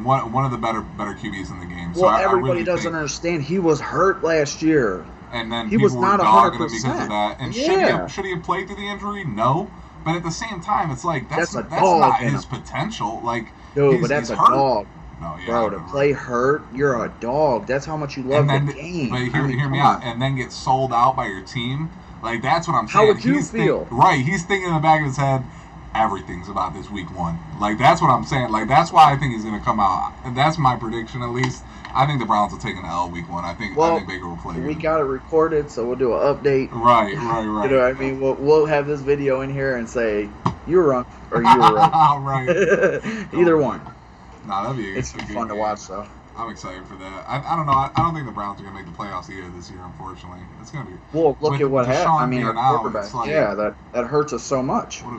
S2: one of the better QBs in the game.
S1: Well, so everybody doesn't understand. He was hurt last year.
S2: And then
S1: he was not 100%
S2: because of that. And should he have played through the injury? No. But at the same time, it's like that's not his potential. Like,
S1: but that's a dog. No, bro, to play hurt, you're a dog. That's how much you love the game.
S2: But hear me out. And then get sold out by your team. Like, that's what I'm saying.
S1: How would you feel?
S2: He's thinking in the back of his head, everything's about this week 1. Like, that's what I'm saying. Like, that's why I think he's going to come out. And that's my prediction, at least. I think the Browns will take an L week 1. I think Baker will play.
S1: We got it recorded, so we'll do an update.
S2: Right.
S1: You know what I mean? We'll have this video in here and say you were wrong or you were wrong.
S2: Right.
S1: Either one.
S2: Nah, that'd be.
S1: It's fun to watch, though.
S2: I'm excited for that. I don't know. I don't think the Browns are gonna make the playoffs either this year. Unfortunately, it's gonna be.
S1: Well, look at what happened. I mean, our quarterback. Like, that hurts us so much.
S2: What do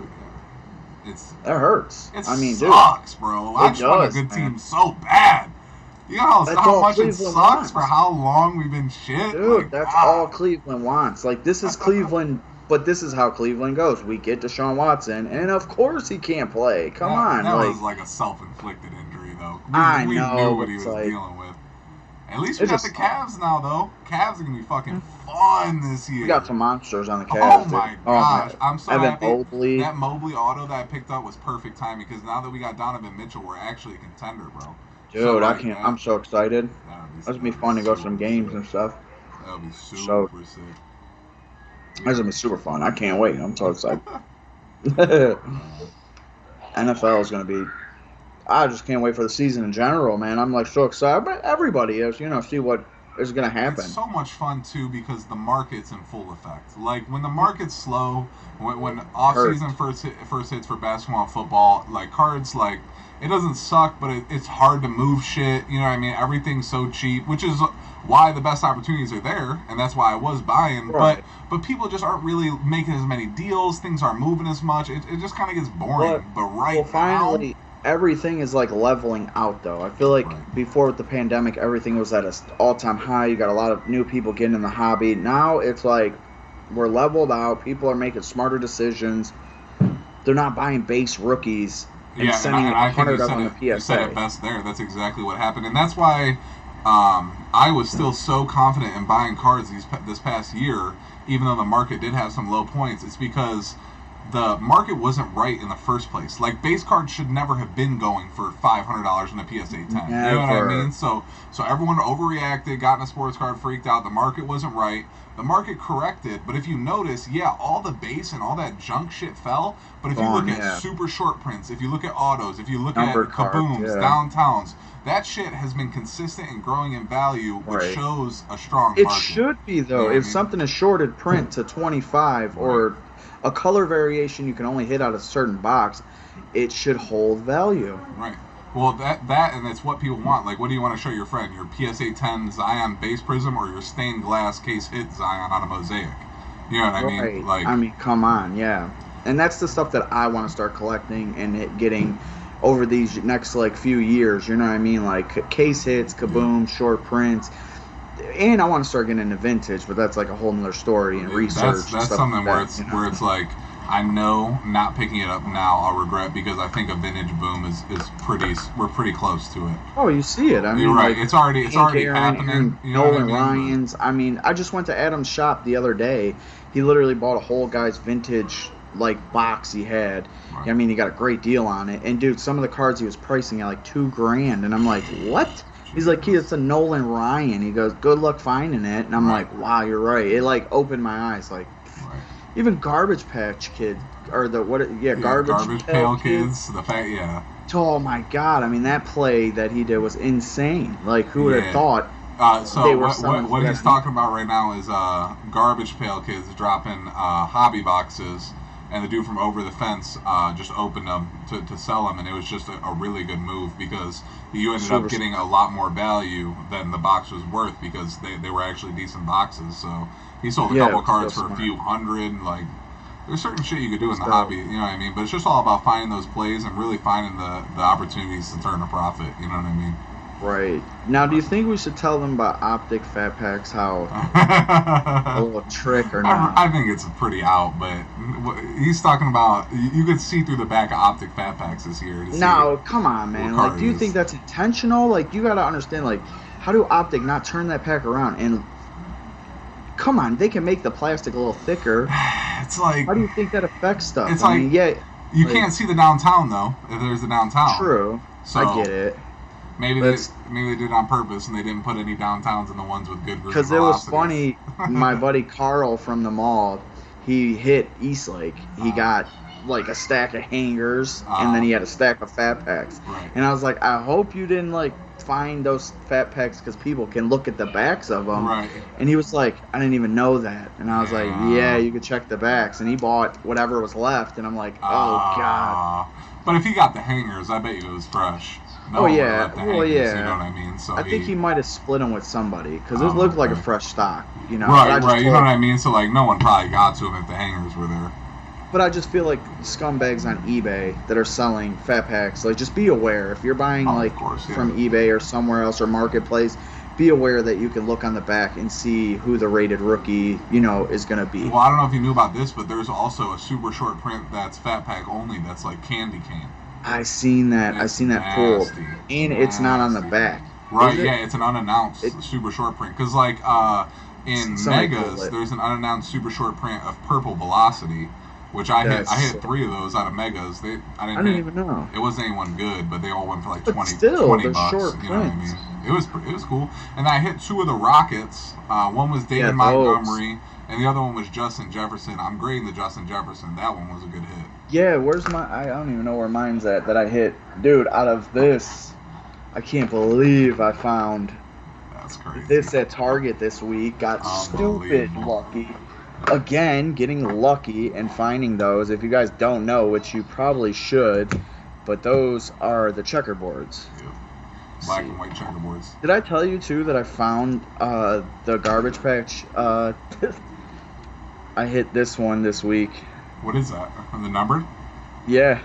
S2: we?
S1: That hurts.
S2: It sucks, bro. I just want a good team so bad. You know how much it sucks for how long we've been shit?
S1: Dude, like, that's all Cleveland wants. Like, this is Cleveland, but this is how Cleveland goes. We get Deshaun Watson, and of course he can't play. Come on.
S2: That was like a self-inflicted injury, though. We
S1: know,
S2: knew what he was dealing with. At least we got the Cavs now, though. Cavs are going to be fucking fun this year.
S1: We got some monsters on the Cavs.
S2: Oh, my gosh. I'm so happy.
S1: Mobley.
S2: That Mobley auto that I picked up was perfect timing because now that we got Donovan Mitchell, we're actually a contender, bro.
S1: Dude, I'm so excited. That's going to be fun to go to some games and stuff.
S2: That'll be super sick.
S1: That's going to be super fun. I can't wait. I'm so excited. NFL is going to be... I just can't wait for the season in general, man. I'm like so excited. But everybody is, see what is going to happen.
S2: It's so much fun, too, because the market's in full effect. Like, when the market's slow, when off-season first hits for basketball and football, like, cards, like... It doesn't suck, but it's hard to move shit. You know what I mean? Everything's so cheap, which is why the best opportunities are there, and that's why I was buying. Right. But people just aren't really making as many deals. Things aren't moving as much. It just kind of gets boring. But
S1: finally, everything is like leveling out, though. I feel like before with the pandemic, everything was at an all-time high. You got a lot of new people getting in the hobby. Now it's like We're leveled out. People are making smarter decisions. They're not buying base rookies and
S2: Yeah,
S1: sending
S2: and I think
S1: 100 of them on the
S2: you said it
S1: PSA.
S2: best there. That's exactly what happened, and that's why I was still so confident in buying cards this past year, even though the market did have some low points. It's because the market wasn't right in the first place. Like, base cards should never have been going for $500 in a PSA 10.
S1: Never.
S2: You know what I mean? So everyone overreacted, got in a sports card, freaked out. The market wasn't right. The market corrected, but if you notice, yeah, all the base and all that junk shit fell. But if you look at super short prints, if you look at autos, if you look
S1: Numbered
S2: at
S1: cards,
S2: kabooms, downtowns, that shit has been consistent and growing in value, which shows a strong market.
S1: It should be, though. If something is shorted print to 25 or a color variation you can only hit out of a certain box, it should hold value.
S2: Right. Well, that and that's what people want. Like, what do you want to show your friend? Your PSA 10 Zion base Prizm or your stained glass case hit Zion on a mosaic? You know what I mean? Like,
S1: I mean, come on, yeah. And that's the stuff that I want to start collecting and getting over these next, like, few years. You know what I mean? Like, case hits, kaboom, short prints. And I want to start getting into vintage, but that's like a whole nother story and research.
S2: That's something where it's like, I know not picking it up now I'll regret, because I think a vintage boom is we're pretty close to it.
S1: Oh, you see it. I mean,
S2: you're right.
S1: Like,
S2: it's already happening. You know
S1: Nolan
S2: what I mean?
S1: Ryan's. I mean, I just went to Adam's shop the other day. He literally bought a whole guy's vintage like box he had. Right. I mean, he got a great deal on it. And dude, some of the cards he was pricing at like $2,000, and I'm like, what? He's like, it's a Nolan Ryan. He goes, good luck finding it. And I'm like, wow, you're right. It like opened my eyes. Like, even Garbage Patch Kid, or Garbage
S2: Pail Kids. The fact,
S1: Oh my God! I mean, that play that he did was insane. Like, who would have thought?
S2: So what he's talking about right now is Garbage Pail Kids dropping hobby boxes, and the dude from Over the Fence just opened them to sell them, and it was just a really good move, because you ended up getting a lot more value than the box was worth, because they were actually decent boxes. So he sold a couple cards for a few hundred. Like, there's certain shit you could do in the hobby, you know what I mean? But it's just all about finding those plays and really finding the opportunities to turn a profit, you know what I mean?
S1: Right. Now, do you think we should tell them about Optic Fat Packs, how a little trick or not?
S2: I think it's pretty out, but he's talking about, you could see through the back of Optic Fat Packs this year.
S1: No, come on, man. Like, do you think that's intentional? Like, you got to understand, like, how do Optic not turn that pack around? And come on, they can make the plastic a little thicker.
S2: It's like,
S1: how do you think that affects stuff?
S2: It's you can't see the downtown, though, if there's a downtown.
S1: True.
S2: So,
S1: I get it.
S2: Maybe they did it on purpose, and they didn't put any downtowns in the ones with good
S1: because it was funny. My buddy Carl from the mall, he hit Eastlake. He got like a stack of hangers, and then he had a stack of fat packs.
S2: Right.
S1: And I was like, I hope you didn't like find those fat packs, because people can look at the backs of them.
S2: Right.
S1: And he was like, I didn't even know that. And I was like, yeah, you could check the backs. And he bought whatever was left, and I'm like, oh God.
S2: But if he got the hangers, I bet you it was fresh. You know what I mean? So
S1: I think he might have split them with somebody, because it looked like a fresh stock, you know.
S2: Right. You know what I mean? So like, no one probably got to him if the hangers were there.
S1: But I just feel like scumbags on eBay that are selling fat packs, like, just be aware if you're buying from eBay or somewhere else or Marketplace. Be aware that you can look on the back and see who the rated rookie, you know, is going to be.
S2: Well, I don't know if you knew about this, but there's also a super short print that's fat pack only. That's like candy cane.
S1: I seen that. I seen that pulled, and it's not on the back.
S2: Right? Yeah, it's an unannounced super short print. Because like in Megas, there's an unannounced super short print of Purple Velocity, which I hit 3 of those out of Megas. I didn't
S1: even know.
S2: It wasn't anyone good, but they all went for like 20 bucks.
S1: Short
S2: you know what I mean? It was cool. And I hit 2 of the Rockets. One was David Montgomery, and the other one was Justin Jefferson. I'm grading the Justin Jefferson. That one was a good hit.
S1: Yeah, where's my... I don't even know where mine's at that I hit. Dude, out of this, I can't believe I found...
S2: That's crazy.
S1: This at Target this week. Got stupid lucky. Again, getting lucky and finding those. If you guys don't know, which you probably should, but those are the checkerboards.
S2: Yep. Black and white checkerboards.
S1: Did I tell you, too, that I found the Garbage Patch? I hit this one this week.
S2: What is that? The number?
S1: Yeah.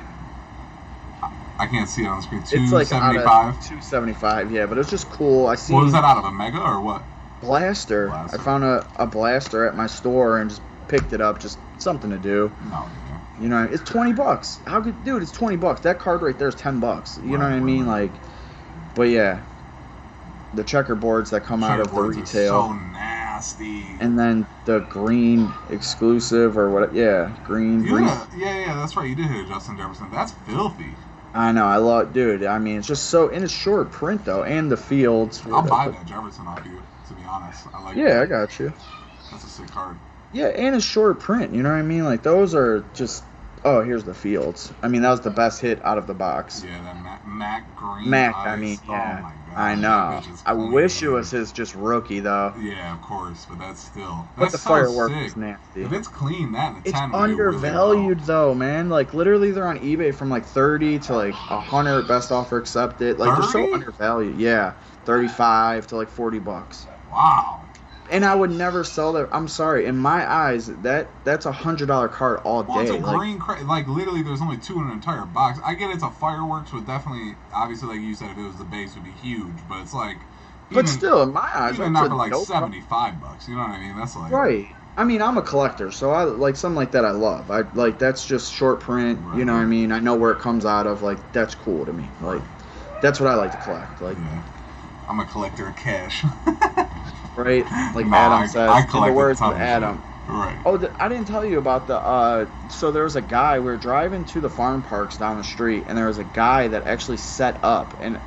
S2: I can't see it on the screen.
S1: 275? 275, yeah, but it was just cool. I see.
S2: What was that, out of a Mega or what?
S1: Blaster. I found a blaster at my store and just picked it up, just something to do.
S2: No,
S1: You know, it's $20. How could, dude? It's $20. That card right there is $10. You know what I mean? Like, but yeah, the checkerboards that come out of the retail.
S2: Are so nasty.
S1: And then the green exclusive or what? Yeah, green.
S2: Yeah, that's right. You did hit Justin Jefferson. That's filthy.
S1: I know. I love, dude. I mean, it's just so, and it's short print though, and the fields.
S2: I'll buy that Jefferson off you. To be honest, I like.
S1: Yeah, I got you.
S2: That's a sick card.
S1: Yeah, and it's short print. You know what I mean? Like those are just. Oh, here's the fields. I mean, that was the best hit out of the box.
S2: Yeah, that Mac Green.
S1: Mac,
S2: eyes.
S1: I mean, yeah.
S2: Oh my God.
S1: I know. I wish it was his just rookie though.
S2: Yeah, of course, but that's still.
S1: But the
S2: so
S1: firework
S2: sick.
S1: is nasty.
S2: If it's clean, that and the 10
S1: it's undervalued really though, man. Like literally, they're on eBay from like 30 to like 100. Best offer accepted. Like
S2: 30?
S1: they're so undervalued. Yeah, 35 to like $40.
S2: Wow.
S1: And I would never sell that. I'm sorry. In my eyes, that's $100 card all day.
S2: Well, it's a green like literally, there's only 2 in an entire box. I get it's a fireworks, would definitely, obviously, like you said, if it was the base, would be huge. But it's like,
S1: but still, in my eyes,
S2: even not for like $75. You know what I mean? That's like
S1: right. I mean, I'm a collector, so I like something like that. I love. I like that's just short print. Right. You know what I mean? I know where it comes out of. Like that's cool to me. Like that's what I like to collect. Like
S2: I'm a collector of cash.
S1: Right, like Adam says. In the words of
S2: Adam. Right.
S1: Oh, I didn't tell you about the. So there was a guy. We were driving to the farm parks down the street, and there was a guy that actually set up, and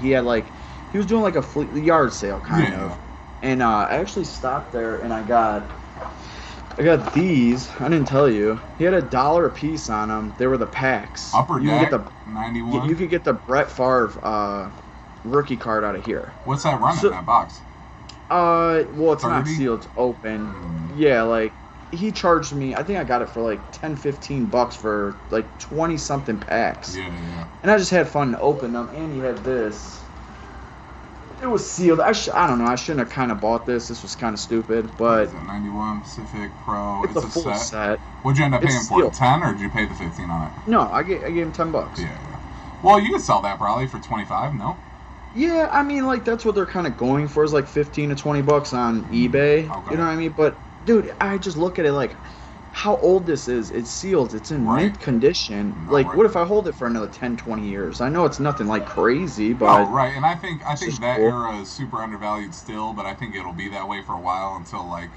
S1: he had like, he was doing like a yard sale kind of, and I actually stopped there, and I got these. I didn't tell you. He had $1 a piece on them. They were the packs.
S2: Upper Deck 91.
S1: You could get the Brett Favre rookie card out of here.
S2: What's that run in that box?
S1: Well, it's
S2: 30?
S1: not sealed, it's open. Yeah, like, he charged me, I think I got it for like $10-15 for like 20 something packs.
S2: Yeah.
S1: And I just had fun to open them, and he had this. It was sealed. I don't know, I shouldn't have kind of bought this. This was kind of stupid, but.
S2: It's a 91 Pacific Pro.
S1: It's a full set.
S2: What'd you end up paying for it? 10 or did you pay the 15 on it?
S1: No, I gave him $10.
S2: Yeah. Well, you could sell that probably for 25, no?
S1: Yeah, I mean, like, that's what they're kind of going for, is like $15 to $20 on eBay. Okay. You know what I mean? But, dude, I just look at it like, how old this is. It's sealed. It's in mint condition. No, like, what if I hold it for another 10, 20 years? I know it's nothing, like, crazy, but...
S2: Oh, right, and I think that cool. Era is super undervalued still, but I think it'll be that way for a while until, like,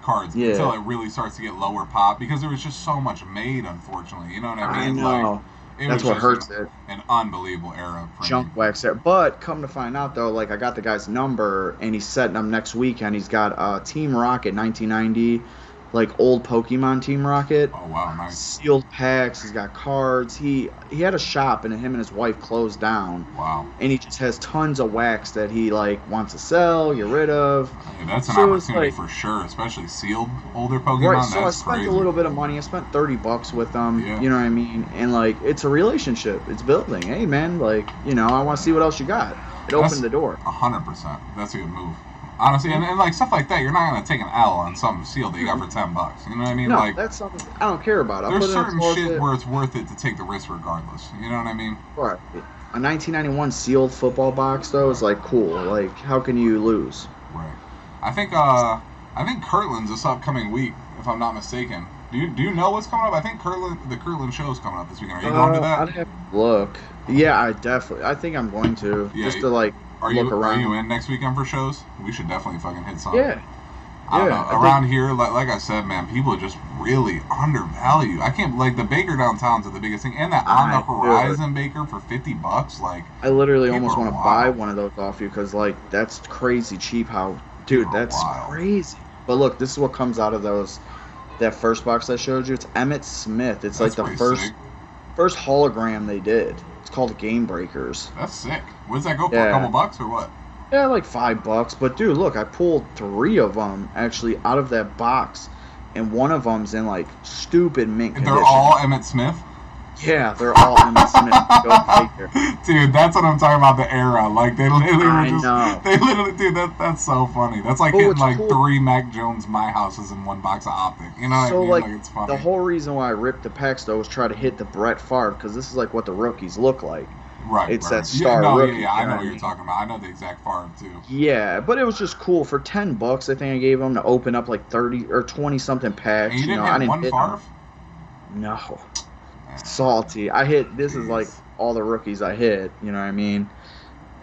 S2: cards, until it really starts to get lower pop, because there was just so much made, unfortunately. You know what I mean?
S1: I know.
S2: Like,
S1: that's what hurts it.
S2: An unbelievable era.
S1: Junk wax there. But come to find out, though, like, I got the guy's number, and he's setting up next weekend. He's got Team Rocket 1990, like, old Pokemon Team Rocket.
S2: Oh, wow, nice.
S1: Sealed packs. He's got cards. He had a shop, and him and his wife closed down.
S2: Wow.
S1: And he just has tons of wax that he, like, wants to sell, get rid of.
S2: Yeah, that's an opportunity for sure, especially sealed older Pokemon.
S1: Right, so I spent
S2: crazy.
S1: A little bit of money. I spent $30 with them.
S2: Yeah.
S1: You know what I mean? And, like, it's a relationship. It's building. Hey, man, like, you know, I want to see what else you got. It opened the door.
S2: 100%. That's a good move. Honestly, and like stuff like that, you're not gonna take an L on something sealed that you got for $10. You know what I mean?
S1: No,
S2: like
S1: that's something I don't care about.
S2: There's certain shit where it's worth it to take the risk regardless. You know what I mean?
S1: Right. A 1991 sealed football box though is like cool. Like, how can you lose?
S2: Right. I think Kirtland's this upcoming week, if I'm not mistaken. Do you know what's coming up? I think the Kirtland show's coming up this weekend. Are you going to that?
S1: I'd have to look. Yeah, I think I'm going to. Yeah, just to like. Look around.
S2: Are you in next weekend for shows? We should definitely fucking hit something.
S1: Yeah.
S2: I don't know. Around here, like I said, man, people are just really undervalued. I can't, like, the Baker downtown's are the biggest thing. And that On the Horizon Baker for $50, like.
S1: I literally almost want to buy one of those off you because, like, that's crazy cheap how. Dude, that's crazy. But look, this is what comes out of that first box I showed you. It's Emmitt Smith. It's like the first hologram they did. It's called Game Breakers.
S2: That's sick. What does that go for? A couple bucks or what?
S1: Yeah, like $5. But dude, look, I pulled 3 of them actually out of that box, and one of them's in like stupid mint condition.
S2: They're all Emmitt Smith?
S1: Yeah, they're all Emmitt Smith. Go figure.
S2: Dude, that's what I'm talking about. The era, like they literally were just.
S1: Know.
S2: They literally, dude, that's so funny. That's like getting like 3 Mac Jones My Houses in one box of Optic. You know what I mean?
S1: Like
S2: it's funny.
S1: The whole reason why I ripped the packs though was try to hit the Brett Favre because this is like what the rookies look like.
S2: Right.
S1: It's
S2: Right.
S1: that
S2: Yeah.
S1: star
S2: No.
S1: rookie.
S2: Yeah. I
S1: You
S2: know
S1: know
S2: what
S1: what I
S2: you're
S1: mean?
S2: talking about. I know the exact farm too.
S1: Yeah, but it was just cool for $10. I think I gave him to open up like 30 or 20 something
S2: And you
S1: packs. You
S2: didn't
S1: know, I
S2: hit
S1: didn't
S2: one
S1: hit them.
S2: farf.
S1: No,
S2: Man,
S1: salty. I hit. This is like
S2: jeez.
S1: all the rookies I hit. You know what I mean?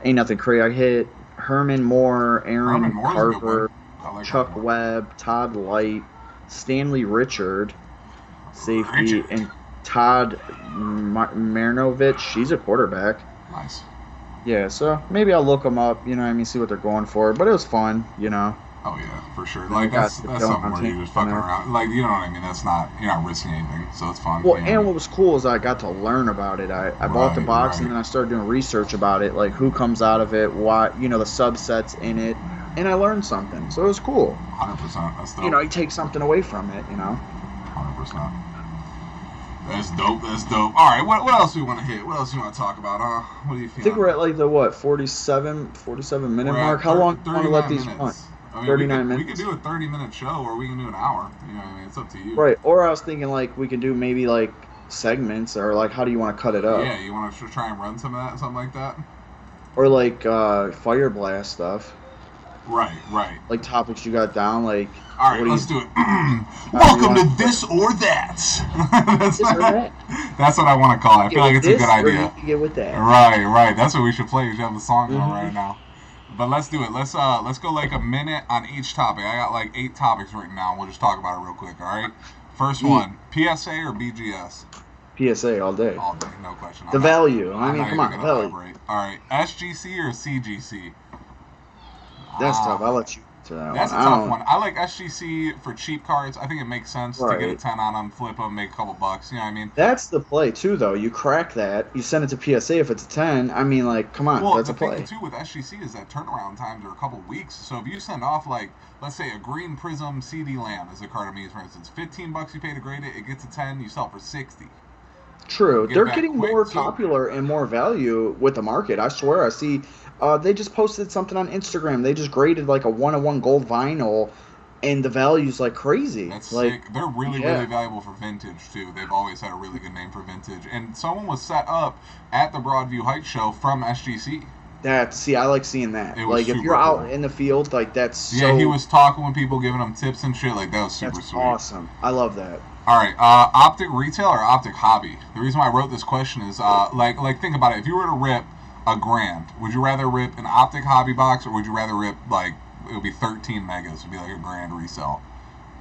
S1: Ain't nothing crazy. I hit Herman Moore,
S2: Herman
S1: Aaron
S2: Moore's a good one.
S1: Carter,
S2: I like
S1: Chuck
S2: Herman
S1: Webb, Todd Light, Stanley Richard,
S2: Moore.
S1: safety,
S2: Richard.
S1: and Todd Marnovich. He's a quarterback.
S2: Nice.
S1: Yeah, so maybe I'll look them up. You know what I mean? See what they're going for. But it was fun. You know.
S2: Oh yeah, for sure.
S1: Then I
S2: Like
S1: got
S2: that's
S1: the
S2: something where
S1: donut
S2: you're just fucking
S1: there.
S2: around. Like you know what I mean. That's not you're not risking anything, so it's fun.
S1: Well,
S2: You know what I
S1: and
S2: mean?
S1: what was cool is I got to learn about it. I bought the
S2: Right.
S1: box and
S2: Right.
S1: then I started doing research about it, like who comes out of it, what, the subsets in it, and I learned something. So it was cool.
S2: 100%. That's dope.
S1: You take something away from it.
S2: 100%. That's dope. That's dope. All right. What else do we want to hit? What else do you want to talk about? What do you
S1: I
S2: feel?
S1: think we're at like the 47 minute mark. How long do you want to let these run?
S2: I mean,
S1: 39
S2: we
S1: minutes.
S2: could do a 30-minute show, or we can do an hour. You know what I mean? It's up to you.
S1: Right. Or I was thinking like we could do maybe like segments, or like how do you want to cut it up?
S2: Yeah. You want to try and run some of that, something like that?
S1: Or like fire blast stuff.
S2: Right. Right.
S1: Like topics you got down, like
S2: All right,
S1: what do
S2: let's
S1: you-
S2: do it. Welcome to
S1: want-
S2: This or That.
S1: This or that?
S2: That's what I want to call it. I feel like it's a
S1: This
S2: good
S1: or
S2: idea.
S1: you can get with that.
S2: Right. That's what we should play. We should have the song going
S1: Mhm.
S2: right now. But let's do it. Let's go like a minute on each topic. I got like 8 topics written down. We'll just talk about it real quick. All right. First one: PSA or BGS?
S1: PSA all day.
S2: All day, no question.
S1: The value. I
S2: I'm
S1: mean,
S2: not
S1: come
S2: even
S1: on,
S2: gonna
S1: value.
S2: elaborate. All right. SGC or CGC?
S1: That's
S2: Ah,
S1: tough. I'll let you answer that
S2: That's a
S1: one.
S2: tough one. I like SGC for cheap cards. I think it makes sense to get a
S1: Right.
S2: 10 on them, flip them, make a couple bucks. You know what I mean?
S1: That's the play too, though. You crack that, you send it to PSA if it's a 10. I mean, like, come on,
S2: Well,
S1: that's
S2: the
S1: a play.
S2: thing too with SGC is that turnaround times are a couple weeks. So if you send off like, let's say a green Prizm CD Lamb is a card I'm using, for instance, $15 you pay to grade it, it gets a 10, you sell it for 60.
S1: True,
S2: Get
S1: they're
S2: back
S1: getting
S2: quick,
S1: more
S2: too.
S1: popular and more value with the market. I swear, I see. They just posted something on Instagram. They just graded like a 1-of-1 gold vinyl, and the value's like crazy.
S2: That's
S1: like,
S2: sick. They're really,
S1: yeah.
S2: really valuable for vintage too. They've always had a really good name for vintage. And someone was set up at the Broadview Heights show from SGC.
S1: I like seeing that.
S2: It was
S1: Like, if
S2: super
S1: you're out
S2: cool.
S1: in the field, like that's so.
S2: Yeah, he was talking with people, giving them tips and shit. Like that was super
S1: That's
S2: sweet.
S1: awesome. I love that.
S2: All right, Optic retail or Optic hobby? The reason why I wrote this question is, like think about it. If you were to rip $1,000, would you rather rip an Optic hobby box, or would you rather rip like it would be 13 megas? Would be like $1,000 resale.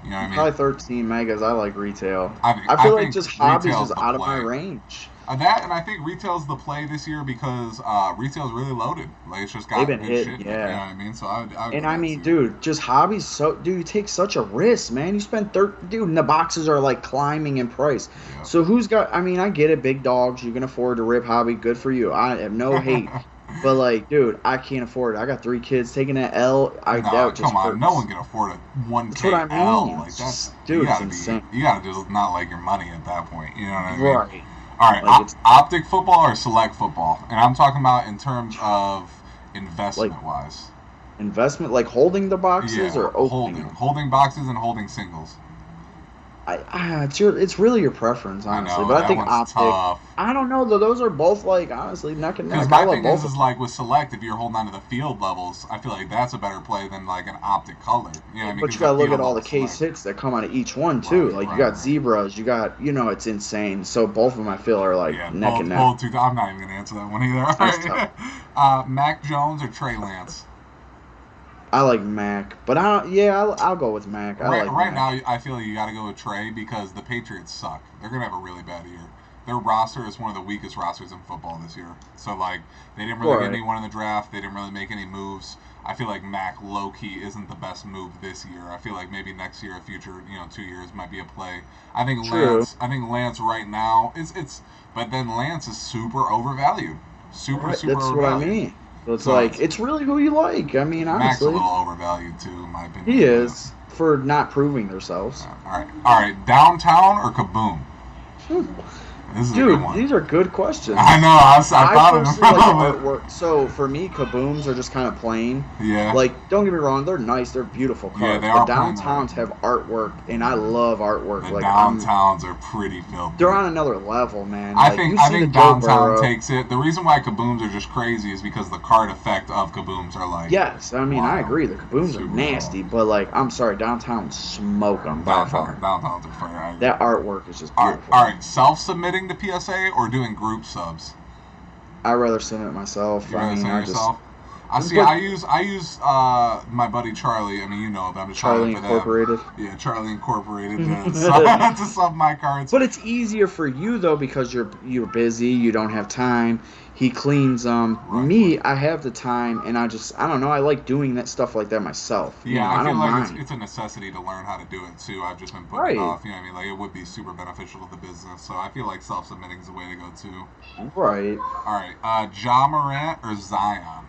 S2: You know what I mean?
S1: Probably 13 megas. I like retail.
S2: I
S1: feel like
S2: think
S1: just hobbies
S2: retail's
S1: is
S2: the
S1: out of my
S2: play.
S1: range.
S2: That, and I think retail's the play this year because retail's really loaded. Like it's just got
S1: They've been
S2: good
S1: hitting,
S2: shit.
S1: yeah.
S2: You know what I mean? So I would
S1: And
S2: go
S1: I
S2: that
S1: mean,
S2: too.
S1: dude, just hobbies. Dude, you take such a risk, man. You spend dude, and the boxes are like climbing in price.
S2: Yeah.
S1: So who's got? I mean, I get it, big dogs. You can afford to rip hobby. Good for you. I have no hate, but like, dude, I can't afford it. I got 3 kids taking that L.
S2: No,
S1: That just
S2: come on,
S1: hurts.
S2: no one can afford a 1K
S1: That's what I mean.
S2: L. Like that's
S1: Dude,
S2: you
S1: it's
S2: gotta
S1: insane.
S2: you gotta just not like your money at that point. You know what I mean?
S1: Right.
S2: All right,
S1: Like, it's-
S2: Optic football or select football, and I'm talking about in terms of investment wise.
S1: Investment, like holding the boxes
S2: Yeah,
S1: or opening them?
S2: holding boxes and holding singles.
S1: It's really your preference, honestly.
S2: I know,
S1: but I
S2: that
S1: think
S2: one's
S1: Optic.
S2: tough.
S1: I don't know though. Those are both like honestly neck and neck.
S2: Because
S1: I
S2: my
S1: love
S2: thing
S1: both.
S2: is like with select, if you're holding on to the field levels, I feel like that's a better play than like an Optic color. You know what I mean?
S1: But
S2: 'Cause
S1: you gotta
S2: the
S1: look at
S2: field
S1: all the
S2: level
S1: case
S2: select.
S1: hits that come out of each one too.
S2: Right,
S1: Like you
S2: right,
S1: got
S2: right.
S1: zebras, you got it's insane. So both of them I feel are like
S2: Yeah,
S1: neck and neck.
S2: both two. I'm not even gonna answer that one either.
S1: That's
S2: Mac Jones or Trey Lance?
S1: I like Mac, but I'll go with Mac. I like
S2: Right
S1: Mac.
S2: now, I feel like you got to go with Trey because the Patriots suck. They're gonna have a really bad year. Their roster is one of the weakest rosters in football this year. So like, they didn't really
S1: Right.
S2: get anyone in the draft. They didn't really make any moves. I feel like Mac low key isn't the best move this year. I feel like maybe next year, future, 2 years might be a play. I think
S1: True.
S2: Lance right now but then Lance is super overvalued. Super
S1: Right,
S2: super
S1: that's
S2: overvalued.
S1: what I mean. So it's
S2: So
S1: like
S2: it's-
S1: it's really who you like. I mean,
S2: Mac's a
S1: honestly,
S2: little overvalued too, in my opinion.
S1: he is for not proving themselves.
S2: All right. Downtown or Kaboom? This is a
S1: Dude,
S2: good one.
S1: these are good questions.
S2: I know. I thought of
S1: personally like
S2: them.
S1: artwork. So for me, kabooms are just kind of plain.
S2: Yeah.
S1: Like, don't get me wrong, they're nice, they're beautiful cards.
S2: Yeah, they
S1: but
S2: are plain,
S1: downtowns have artwork, and I love artwork.
S2: The
S1: like
S2: downtowns are pretty filthy.
S1: they're on another level, man.
S2: I
S1: like,
S2: think downtown takes it. The reason why kabooms are just crazy is because the card effect of kabooms are like.
S1: Yes, I mean,
S2: wow,
S1: I agree. The kabooms are nasty, but like, I'm sorry, downtown smoke them by far.
S2: Downtowns are fire.
S1: That artwork is just beautiful.
S2: All right, self-submitting to PSA or doing group subs?
S1: I'd rather submit myself.
S2: I use my buddy Charlie. I mean, you know, but I'm just
S1: Charlie
S2: for
S1: Incorporated.
S2: Them. Yeah, Charlie Incorporated to sub my cards.
S1: But it's easier for you though because you're busy. You don't have time. He cleans them.
S2: Right.
S1: Me, I have the time, and I don't know. I like doing that stuff like that myself.
S2: Yeah, I feel like it's a necessity to learn how to do it too. I've just been putting it off. You know what I mean? Like, it would be super beneficial to the business. So I feel like self-submitting is the way to go too.
S1: Right.
S2: All right, Ja Morant or Zion?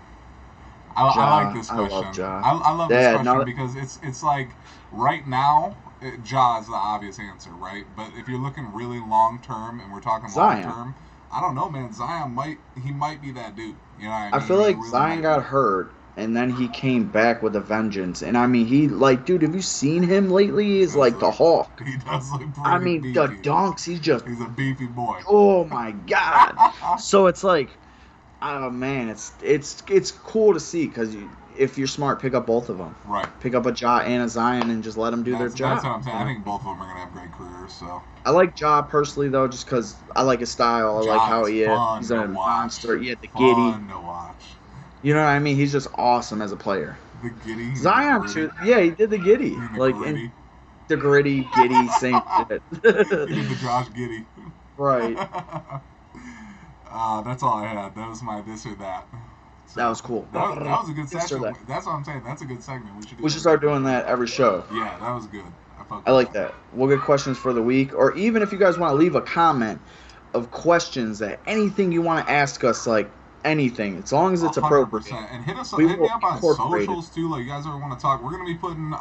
S2: I like this question.
S1: I love Ja.
S2: I love this question because it's like right now, Ja is the obvious answer, right? But if you're looking really long term, and we're talking long term, I don't know, man. Zion might be that dude. You know what I mean?
S1: I feel like really Zion got hurt, and then he came back with a vengeance. And I mean, he like, dude, have you seen him lately? He's like the Hulk.
S2: He does look pretty.
S1: I mean,
S2: beefy.
S1: the dunks. He's
S2: a beefy boy.
S1: Oh my god. So it's like, oh man, it's cool to see because if you're smart, pick up both of them.
S2: Right.
S1: Pick up a Ja and a Zion and just let them do their job.
S2: That's what I'm saying. I think both of them are gonna have great careers. So.
S1: I like Ja personally though, just because I like his style. I like how he is. He's a monster. Yeah, the giddy.
S2: Fun to watch.
S1: You know what I mean? He's just awesome as a player.
S2: The giddy.
S1: Zion too. Yeah, he did the giddy.
S2: Gritty.
S1: The gritty, giddy, same shit.
S2: He did the Josh Giddy.
S1: Right.
S2: That's all I had. That was my this or that. So
S1: that was cool.
S2: That was a good segment. That's what I'm saying. That's a good segment. We should
S1: start doing that every show.
S2: Yeah, that was good.
S1: I like that. We'll get questions for the week, or even if you guys want to leave a comment of questions that anything you want to ask us, like anything, as long as it's
S2: 100%.
S1: appropriate.
S2: And hit me up on socials too. Like, you guys ever want to talk? We're gonna be putting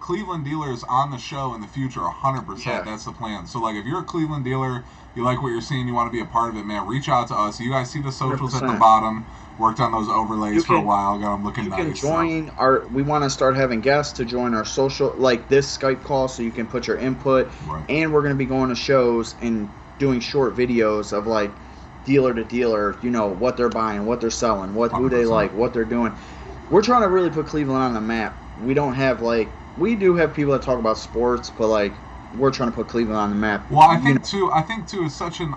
S2: Cleveland dealers on the show in the future. 100%. Yeah. That's the plan. So like, if you're a Cleveland dealer, you like what you're seeing, you want to be a part of it, man, reach out to us. You guys see the socials 100%. At the bottom. Worked on those overlays for a while. Got them looking nice. You can
S1: join our. We want to start having guests to join our social, like this Skype call, so you can put your input.
S2: Right.
S1: And we're going to be going to shows and doing short videos of like dealer to dealer. You know what they're buying, what they're selling, who they like, what they're doing. We're trying to really put Cleveland on the map. We don't have we do have people that talk about sports, but like, we're trying to put Cleveland on the map.
S2: Well, I think too, it's such an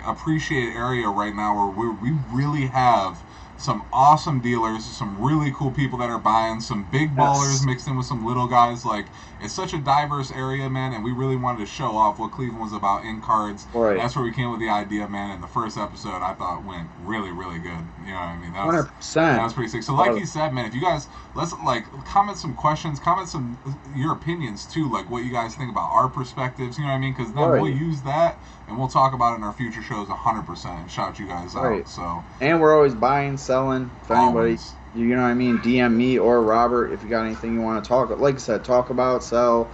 S2: appreciated area right now where we really have some awesome dealers, some really cool people that are buying, some big ballers mixed in with some little guys. Like, it's such a diverse area, man, and we really wanted to show off what Cleveland was about in cards.
S1: Right.
S2: That's where we came with the idea, man, and the first episode I thought went really, really good. You know what I mean? That
S1: 100%.
S2: That was pretty sick. So like you said, man, if you guys, let's comment some questions, comment some your opinions too, like what you guys think about our perspectives, you know what I mean? Because then we'll use that and we'll talk about it in our future shows 100% and shout you guys out. So.
S1: And we're always buying, selling. If anybody, you know what I mean, DM me or Robert if you got anything you want to talk. Like I said, talk about, sell.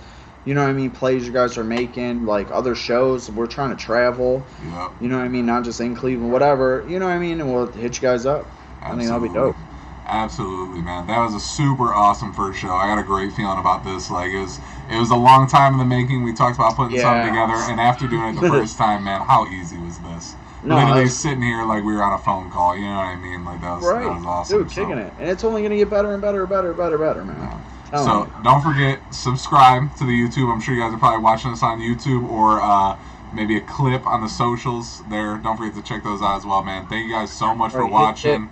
S1: You know what I mean? Plays you guys are making, like other shows. We're trying to travel.
S2: Yep.
S1: You know what I mean? Not just in Cleveland, whatever. You know what I mean? And we'll hit you guys up.
S2: Absolutely.
S1: I think that'll be dope.
S2: Absolutely, man. That was a super awesome first show. I got a great feeling about this. Like, it was a long time in the making. We talked about putting something together, and after doing it the first time, man, how easy was this? Literally sitting here like we were on a phone call. You know what I mean? Like, that was awesome.
S1: Dude, kicking it. And it's only going to get better and better, man.
S2: Yeah. So don't forget, subscribe to the YouTube. I'm sure you guys are probably watching this on YouTube or maybe a clip on the socials there. Don't forget to check those out as well, man. Thank you guys so much for watching.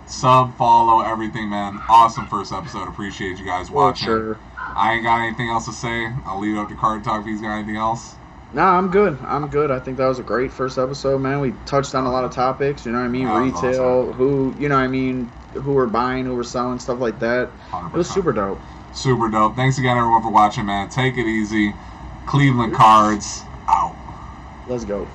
S2: Sub, follow, everything, man. Awesome first episode. Appreciate you guys watching.
S1: Sure.
S2: I ain't got anything else to say. I'll leave it up to Card Talk if he's got anything else.
S1: Nah, I'm good. I think that was a great first episode, man. We touched on a lot of topics, you know what I mean? Retail, awesome. Who, you know what I mean, who we're buying, who we're selling, stuff like that. 100%. It was super dope.
S2: Super dope. Thanks again, everyone, for watching, man. Take it easy. Cleveland Cards, out.
S1: Let's go.